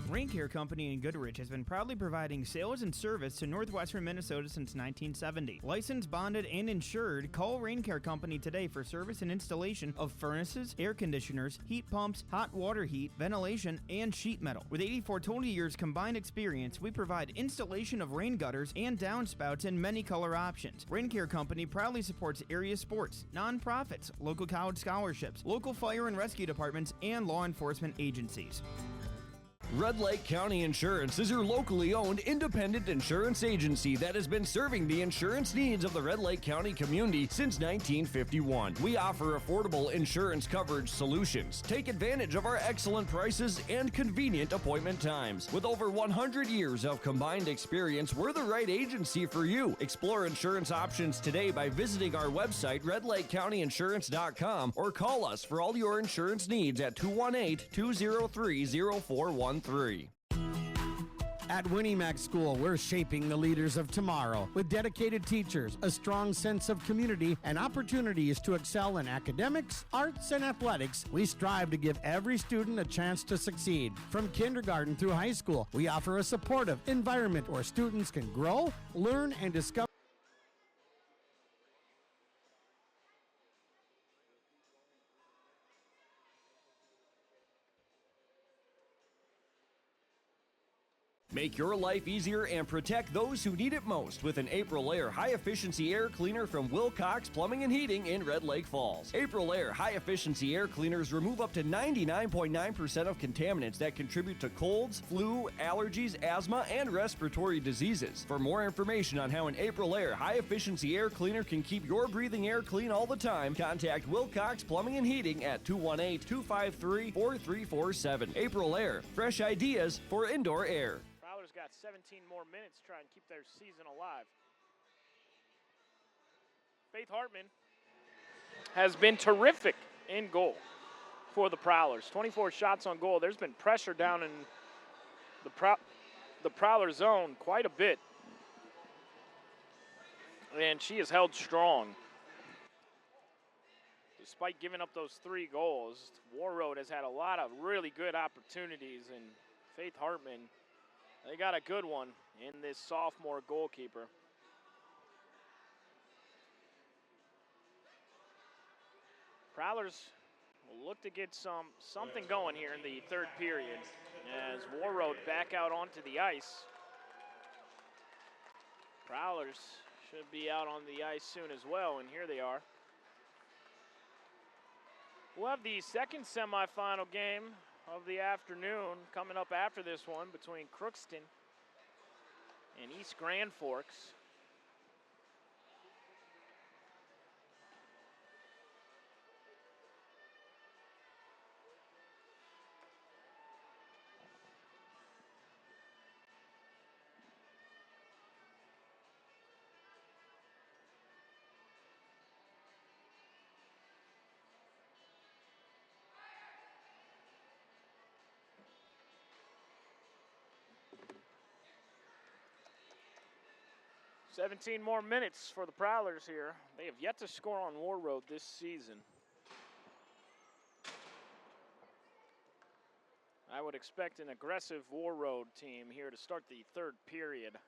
Rain Care Company in Goodrich has been proudly providing sales and service to northwestern Minnesota since 1970. Licensed, bonded, and insured, call Rain Care Company today for service and installation of furnaces, air conditioners, heat pumps, hot water heat, ventilation, and sheet metal. With 84 total years combined experience, we provide installation of rain gutters and downspouts in many color options. Rain Care Company proudly supports area sports, nonprofits, local college scholarships, local fire and rescue departments, and law enforcement agencies. Red Lake County Insurance is your locally owned independent insurance agency that has been serving the insurance needs of the Red Lake County community since 1951. We offer affordable insurance coverage solutions. Take advantage of our excellent prices and convenient appointment times. With over 100 years of combined experience, we're the right agency for you. Explore insurance options today by visiting our website, redlakecountyinsurance.com, or call us for all your insurance needs at 218-203-0413. At Winnemac School, we're shaping the leaders of tomorrow with dedicated teachers, a strong sense of community, and opportunities to excel in academics, arts, and athletics. We strive to give every student a chance to succeed. From kindergarten through high school, we offer a supportive environment where students can grow, learn, and discover. Make your life easier and protect those who need it most with an April Air high-efficiency air cleaner from Wilcox Plumbing and Heating in Red Lake Falls. April Air high-efficiency air cleaners remove up to 99.9% of contaminants that contribute to colds, flu, allergies, asthma, and respiratory diseases. For more information on how an April Air high-efficiency air cleaner can keep your breathing air clean all the time, contact Wilcox Plumbing and Heating at 218-253-4347. April Air, fresh ideas for indoor air. Got 17 more minutes to try and keep their season alive. Faith Hartman has been terrific in goal for the Prowlers. 24 shots on goal. There's been pressure down in the Prowler zone quite a bit. And she has held strong. Despite giving up those 3 goals, Warroad has had a lot of really good opportunities, and Faith Hartman, they got a good one in this sophomore goalkeeper. Prowlers will look to get something going here in the third period as Warroad back out onto the ice. Prowlers should be out on the ice soon as well, and here they are. We'll have the second semifinal game of the afternoon coming up after this one between Crookston and East Grand Forks. "17 more minutes for the Prowlers here. They have yet to score on Warroad this season. I would expect an aggressive Warroad team here to start the third period and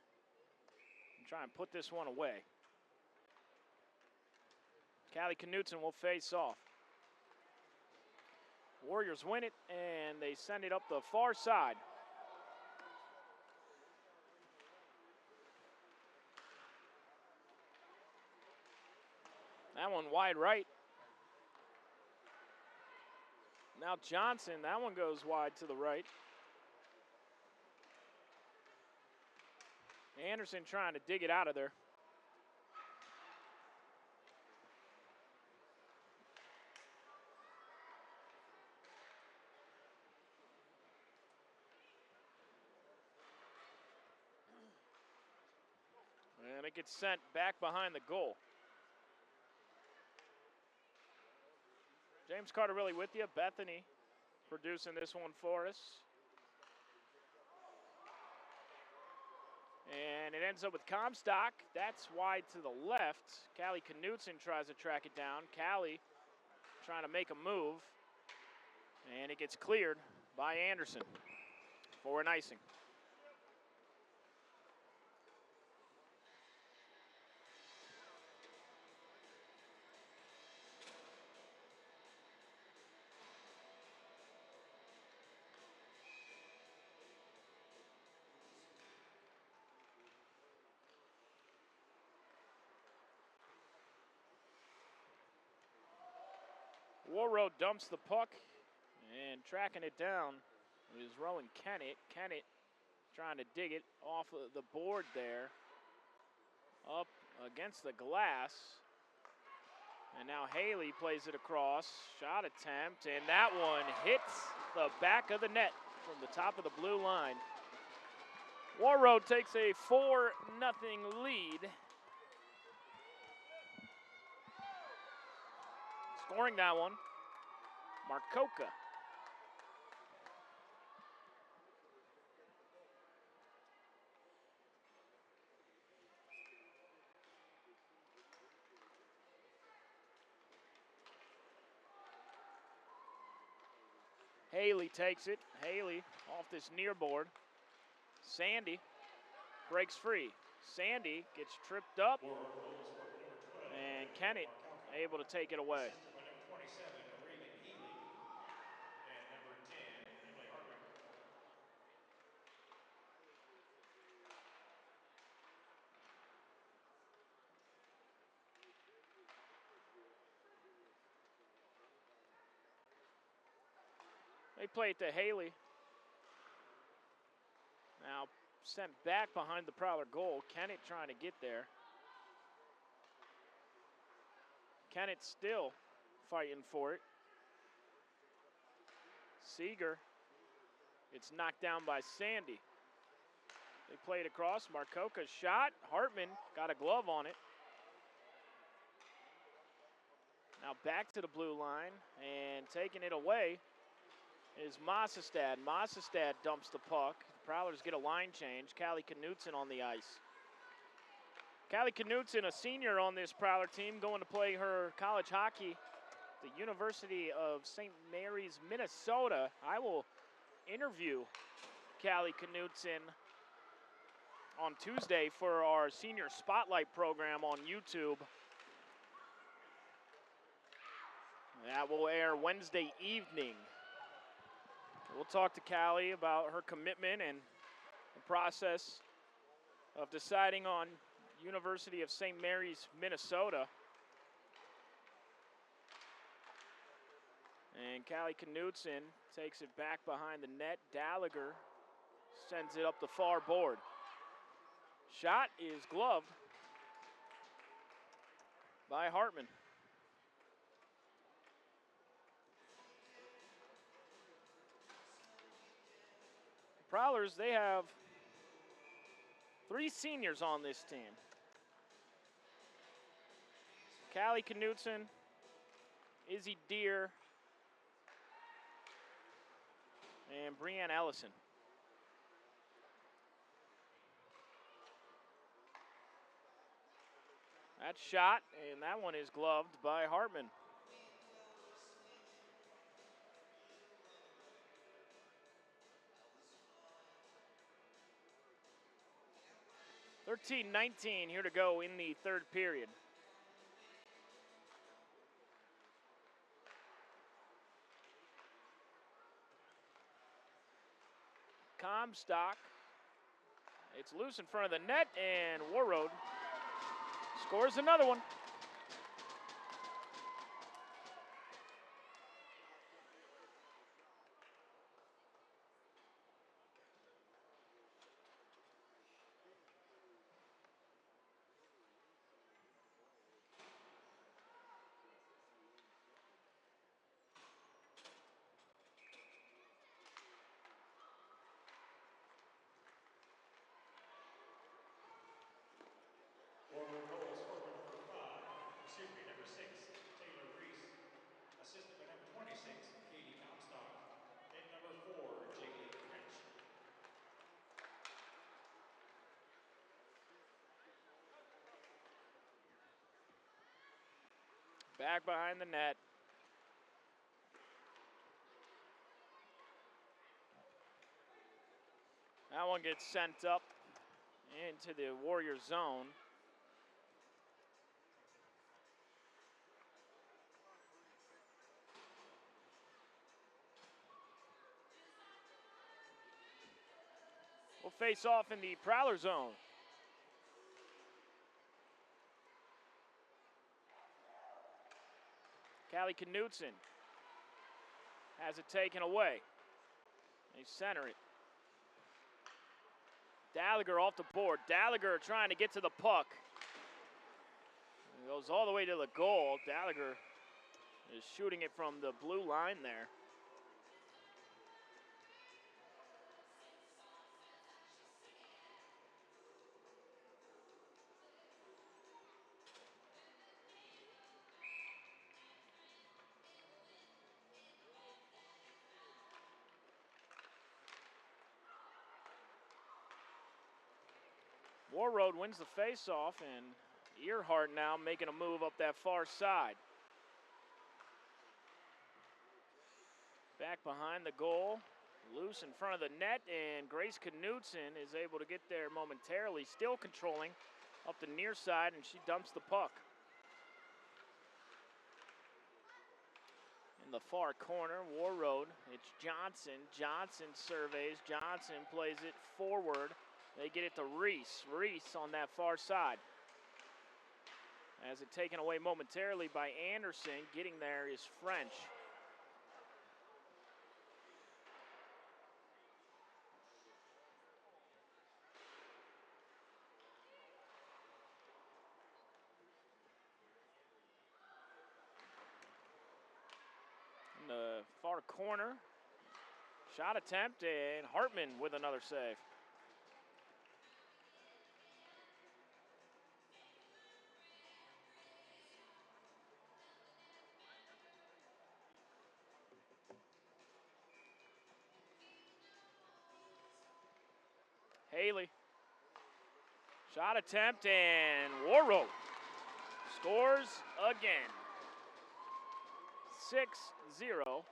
try and put this one away. Callie Knutson will face off. Warriors win it, and they send it up the far side. That one wide right. Now Johnson, that one goes wide to the right. Anderson trying to dig it out of there. And it gets sent back behind the goal. James Carterelli with you. Bethany producing this one for us. And it ends up with Comstock. That's wide to the left. Callie Knutson tries to track it down. Callie trying to make a move. And it gets cleared by Anderson for an icing. Warroad dumps the puck, and tracking it down is Rowan Kennett. Kennett trying to dig it off of the board there, up against the glass. And now Haley plays it across. Shot attempt, and that one hits the back of the net from the top of the blue line. Warroad takes a 4-0 lead. Scoring that one, Marcoka. Haley takes it. Haley off this near board. Sandy breaks free. Sandy gets tripped up. And Kennett able to take it away. They play it to Haley. Now sent back behind the Prowler goal. Kennett trying to get there. Kennett still fighting for it. Seeger. It's knocked down by Sandy. They play it across. Marcoca's shot. Hartman got a glove on it. Now back to the blue line and taking it away is Mossestad. Mossestad dumps the puck. The Prowlers get a line change. Callie Knutson on the ice. Callie Knutson, a senior on this Prowler team, going to play her college hockey at the University of St. Mary's, Minnesota. I will interview Callie Knutson on Tuesday for our Senior Spotlight program on YouTube. That will air Wednesday evening. We'll talk to Callie about her commitment and the process of deciding on University of St. Mary's, Minnesota. And Callie Knutson takes it back behind the net. Gallagher sends it up the far board. Shot is gloved by Hartman. Prowlers, they have 3 seniors on this team. Callie Knutson, Izzy Deer, and Brianne Ellison. That shot, and that one is gloved by Hartman. (13-19) here to go in the third period. Comstock. It's loose in front of the net, and Warroad scores another one. Number 6, Taylor Reese. Assisted by number 26, Katie Comstock. And number 4, Jaylee French. Back behind the net. That one gets sent up into the Warrior zone. We'll face off in the Prowler zone. Callie Knutson has it taken away. They center it. Gallagher off the board. Gallagher trying to get to the puck. It goes all the way to the goal. Gallagher is shooting it from the blue line there. Warroad wins the faceoff, and Earhart now making a move up that far side. Back behind the goal. Loose in front of the net, and Grace Knudsen is able to get there momentarily, still controlling up the near side, and she dumps the puck. In the far corner, Warroad, it's Johnson. Johnson surveys, Johnson plays it forward. They get it to Reese. Reese on that far side. As it taken away momentarily by Anderson, getting there is French. The far corner, shot attempt, and Hartman with another save. Haley, shot attempt, and Warroad scores again. 6-0.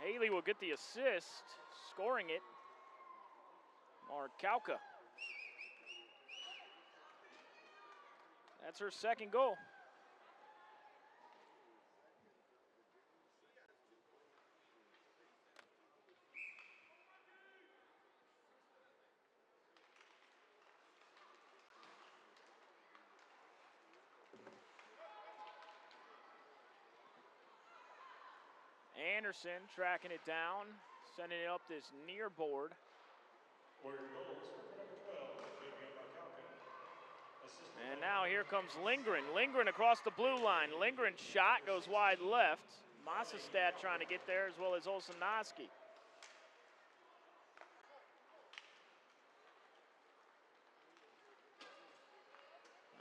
Haley will get the assist, scoring it. Markowka. That's her second goal. Anderson tracking it down, sending it up this near board. For your goals, number 12, Vivian Markowka. And now here comes Lindgren. Lindgren across the blue line. Lindgren's shot goes wide left. Massestad trying to get there, as well as Olsenoski.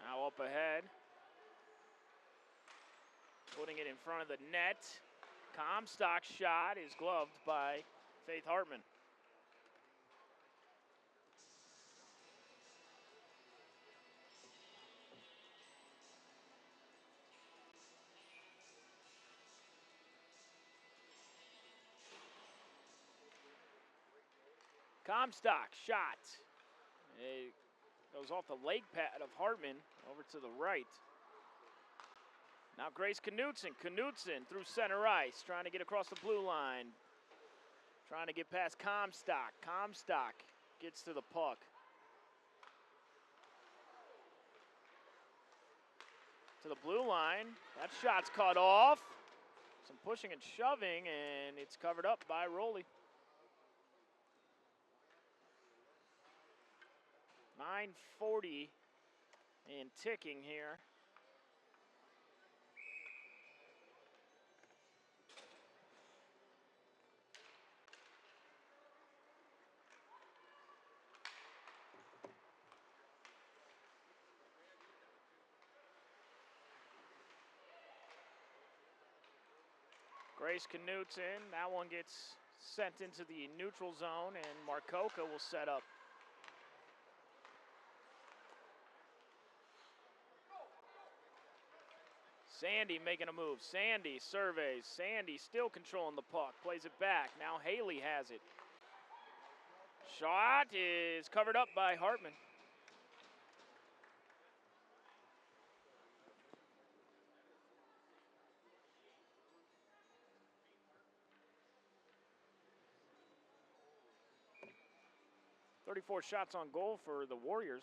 Now up ahead. Putting it in front of the net. Comstock's shot is gloved by Faith Hartman. Comstock shot. It goes off the leg pad of Hartman over to the right. Now Grace Knudsen. Knudsen through center ice, trying to get across the blue line. Trying to get past Comstock. Comstock gets to the puck. To the blue line. That shot's cut off. Some pushing and shoving, and it's covered up by Rowley. 9:40 and ticking here. Grace Knudsen, that one gets sent into the neutral zone, and Markowka will set up. Sandy making a move. Sandy surveys. Sandy still controlling the puck. Plays it back. Now Haley has it. Shot is covered up by Hartman. .34 shots on goal for the Warriors.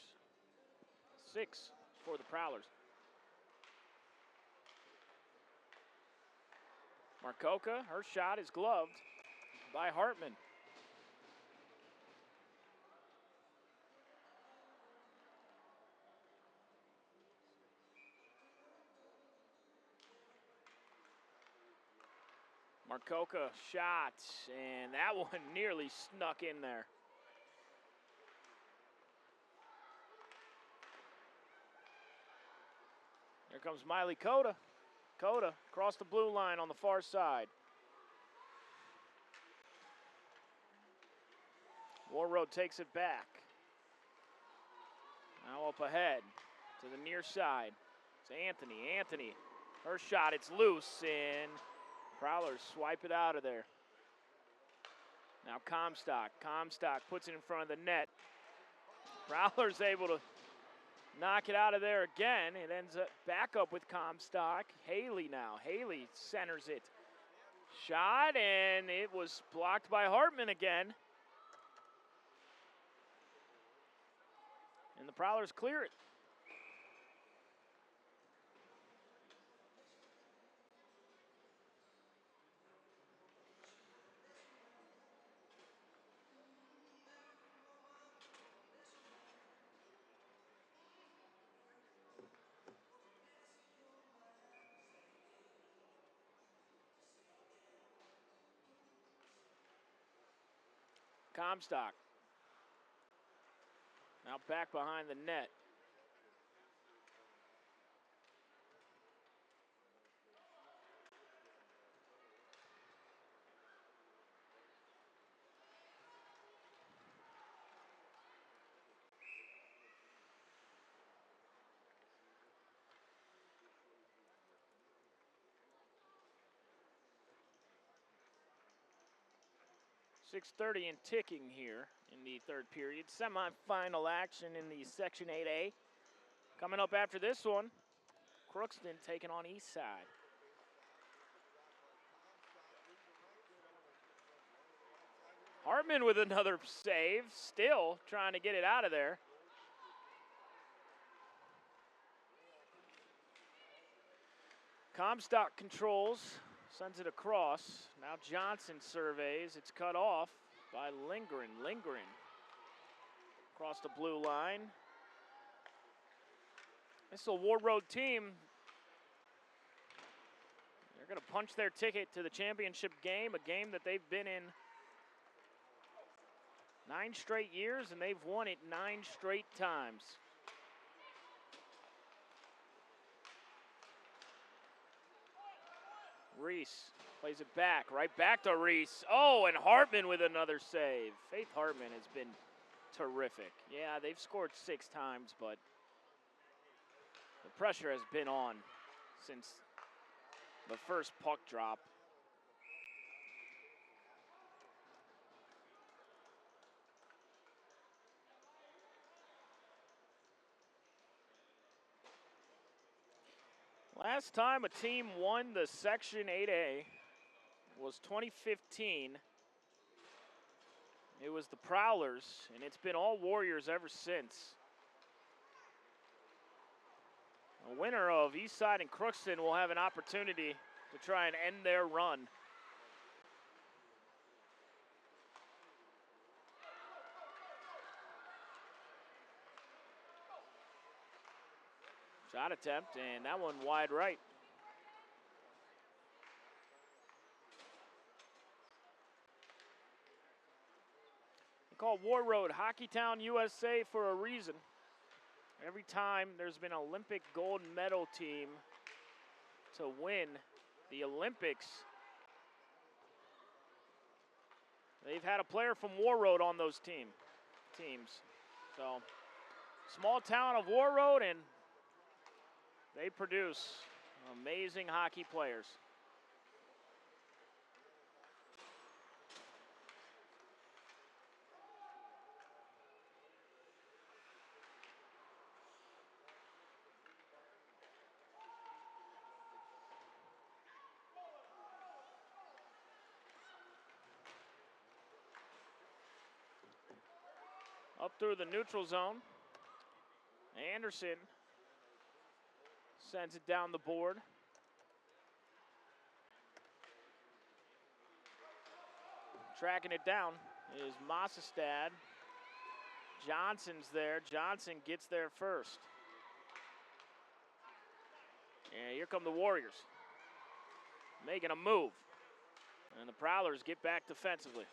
6 for the Prowlers. Markowka, her shot is gloved by Hartman. Markowka shot, and that one nearly snuck in there. Here comes Miley Cota. Cota across the blue line on the far side. Warroad takes it back. Now up ahead to the near side. It's Anthony. Anthony, her shot, it's loose, and Prowlers swipe it out of there. Now Comstock. Comstock puts it in front of the net. Prowler's able to knock it out of there again. It ends up back up with Comstock. Haley now. Haley centers it. Shot, and it was blocked by Hartman again. And the Prowlers clear it. Comstock. Now back behind the net. .6:30 and ticking here in the third period. Semifinal action in the Section 8A. Coming up after this one, Crookston taking on Eastside. Hartman with another save, still trying to get it out of there. Comstock controls, sends it across. Now Johnson surveys. It's cut off by Lindgren. Lindgren across the blue line. This is a Warroad team. They're going to punch their ticket to the championship game, a game that they've been in 9 straight years, and they've won it 9 straight times. Reese plays it back, right back to Reese. Oh, and Hartman with another save. Faith Hartman has been terrific. Yeah, they've scored 6 times, but the pressure has been on since the first puck drop. Last time a team won the Section 8A was 2015. It was the Prowlers, and it's been all Warriors ever since. The winner of Eastside and Crookston will have an opportunity to try and end their run. Shot attempt, and that one wide right. They call Warroad Hockeytown, USA for a reason. Every time there's been an Olympic gold medal team to win the Olympics, they've had a player from Warroad on those teams. So, small town of Warroad, and they produce amazing hockey players. Up through the neutral zone. Anderson sends it down the board. Tracking it down is Mossestad. Johnson's there. Johnson gets there first. And here come the Warriors. Making a move. And the Prowlers get back defensively.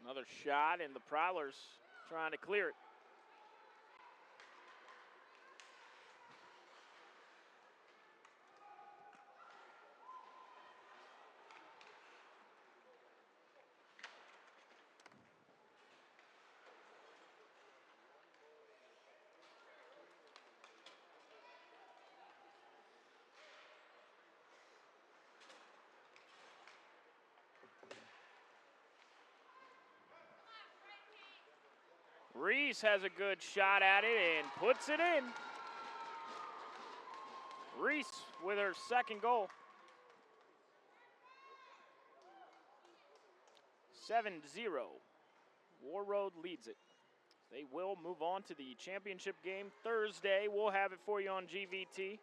Another shot, and the Prowlers trying to clear it. Reese has a good shot at it and puts it in. Reese with her second goal. 7-0. Warroad leads it. They will move on to the championship game Thursday. We'll have it for you on GVT.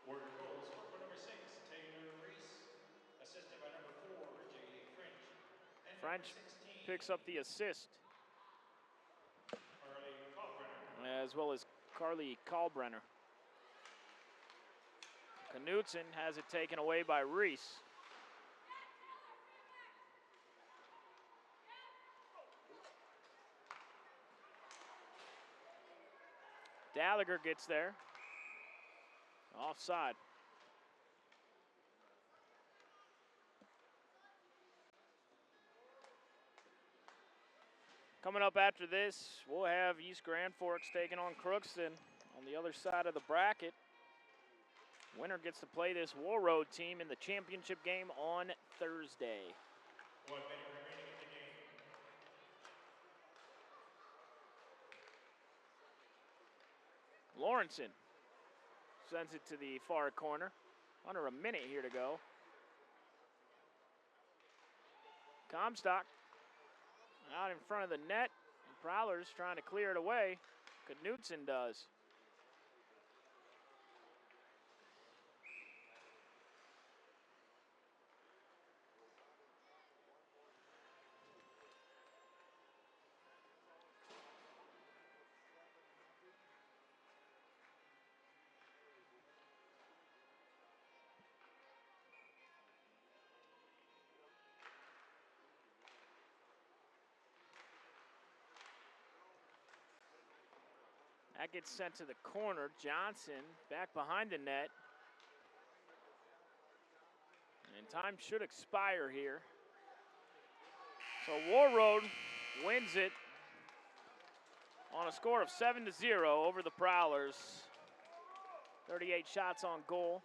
Warrior goals scored by number 6, Taylor Reese, assisted by number 4, Jaylee French. And French number 16, picks up the assist, Carly Kalbrenner. as well as Carly Kalbrenner. Knutson has it taken away by Reese. Gallagher gets there. Offside. Coming up after this, we'll have East Grand Forks taking on Crookston on the other side of the bracket. Winner gets to play this Warroad team in the championship game on Thursday. 1 minute remaining in the game. Lawrenson sends it to the far corner. Under a minute here to go. Comstock out in front of the net. Prowlers trying to clear it away. Knutson does. That gets sent to the corner. Johnson back behind the net. And time should expire here. So Warroad wins it on a score of 7-0 over the Prowlers. 38 shots on goal.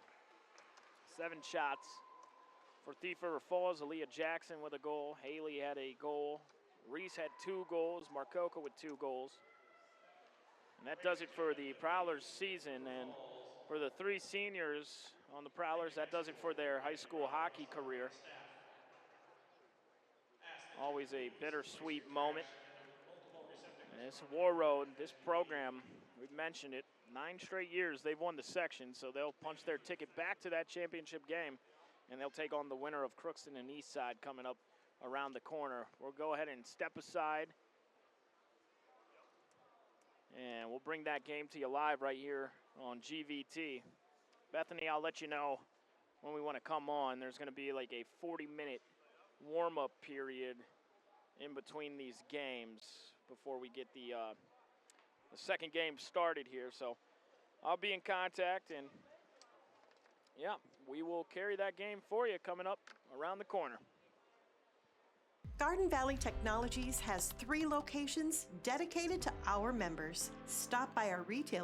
7 shots for Thief River Falls. Aaliyah Jackson with a goal. Haley had a goal. Reese had 2 goals. Marcoca with 2 goals. And that does it for the Prowlers season. And for the 3 seniors on the Prowlers, that does it for their high school hockey career. Always a bittersweet moment. And this Warroad, this program, we've mentioned it, 9 straight years they've won the section, so they'll punch their ticket back to that championship game, and they'll take on the winner of Crookston and Eastside coming up around the corner. We'll go ahead and step aside. And we'll bring that game to you live right here on GVT. Bethany, I'll let you know when we want to come on. There's going to be like a 40-minute warm-up period in between these games before we get the second game started here. So I'll be in contact, and yeah, we will carry that game for you coming up around the corner. Garden Valley Technologies has 3 locations dedicated to our members. Stop by our retail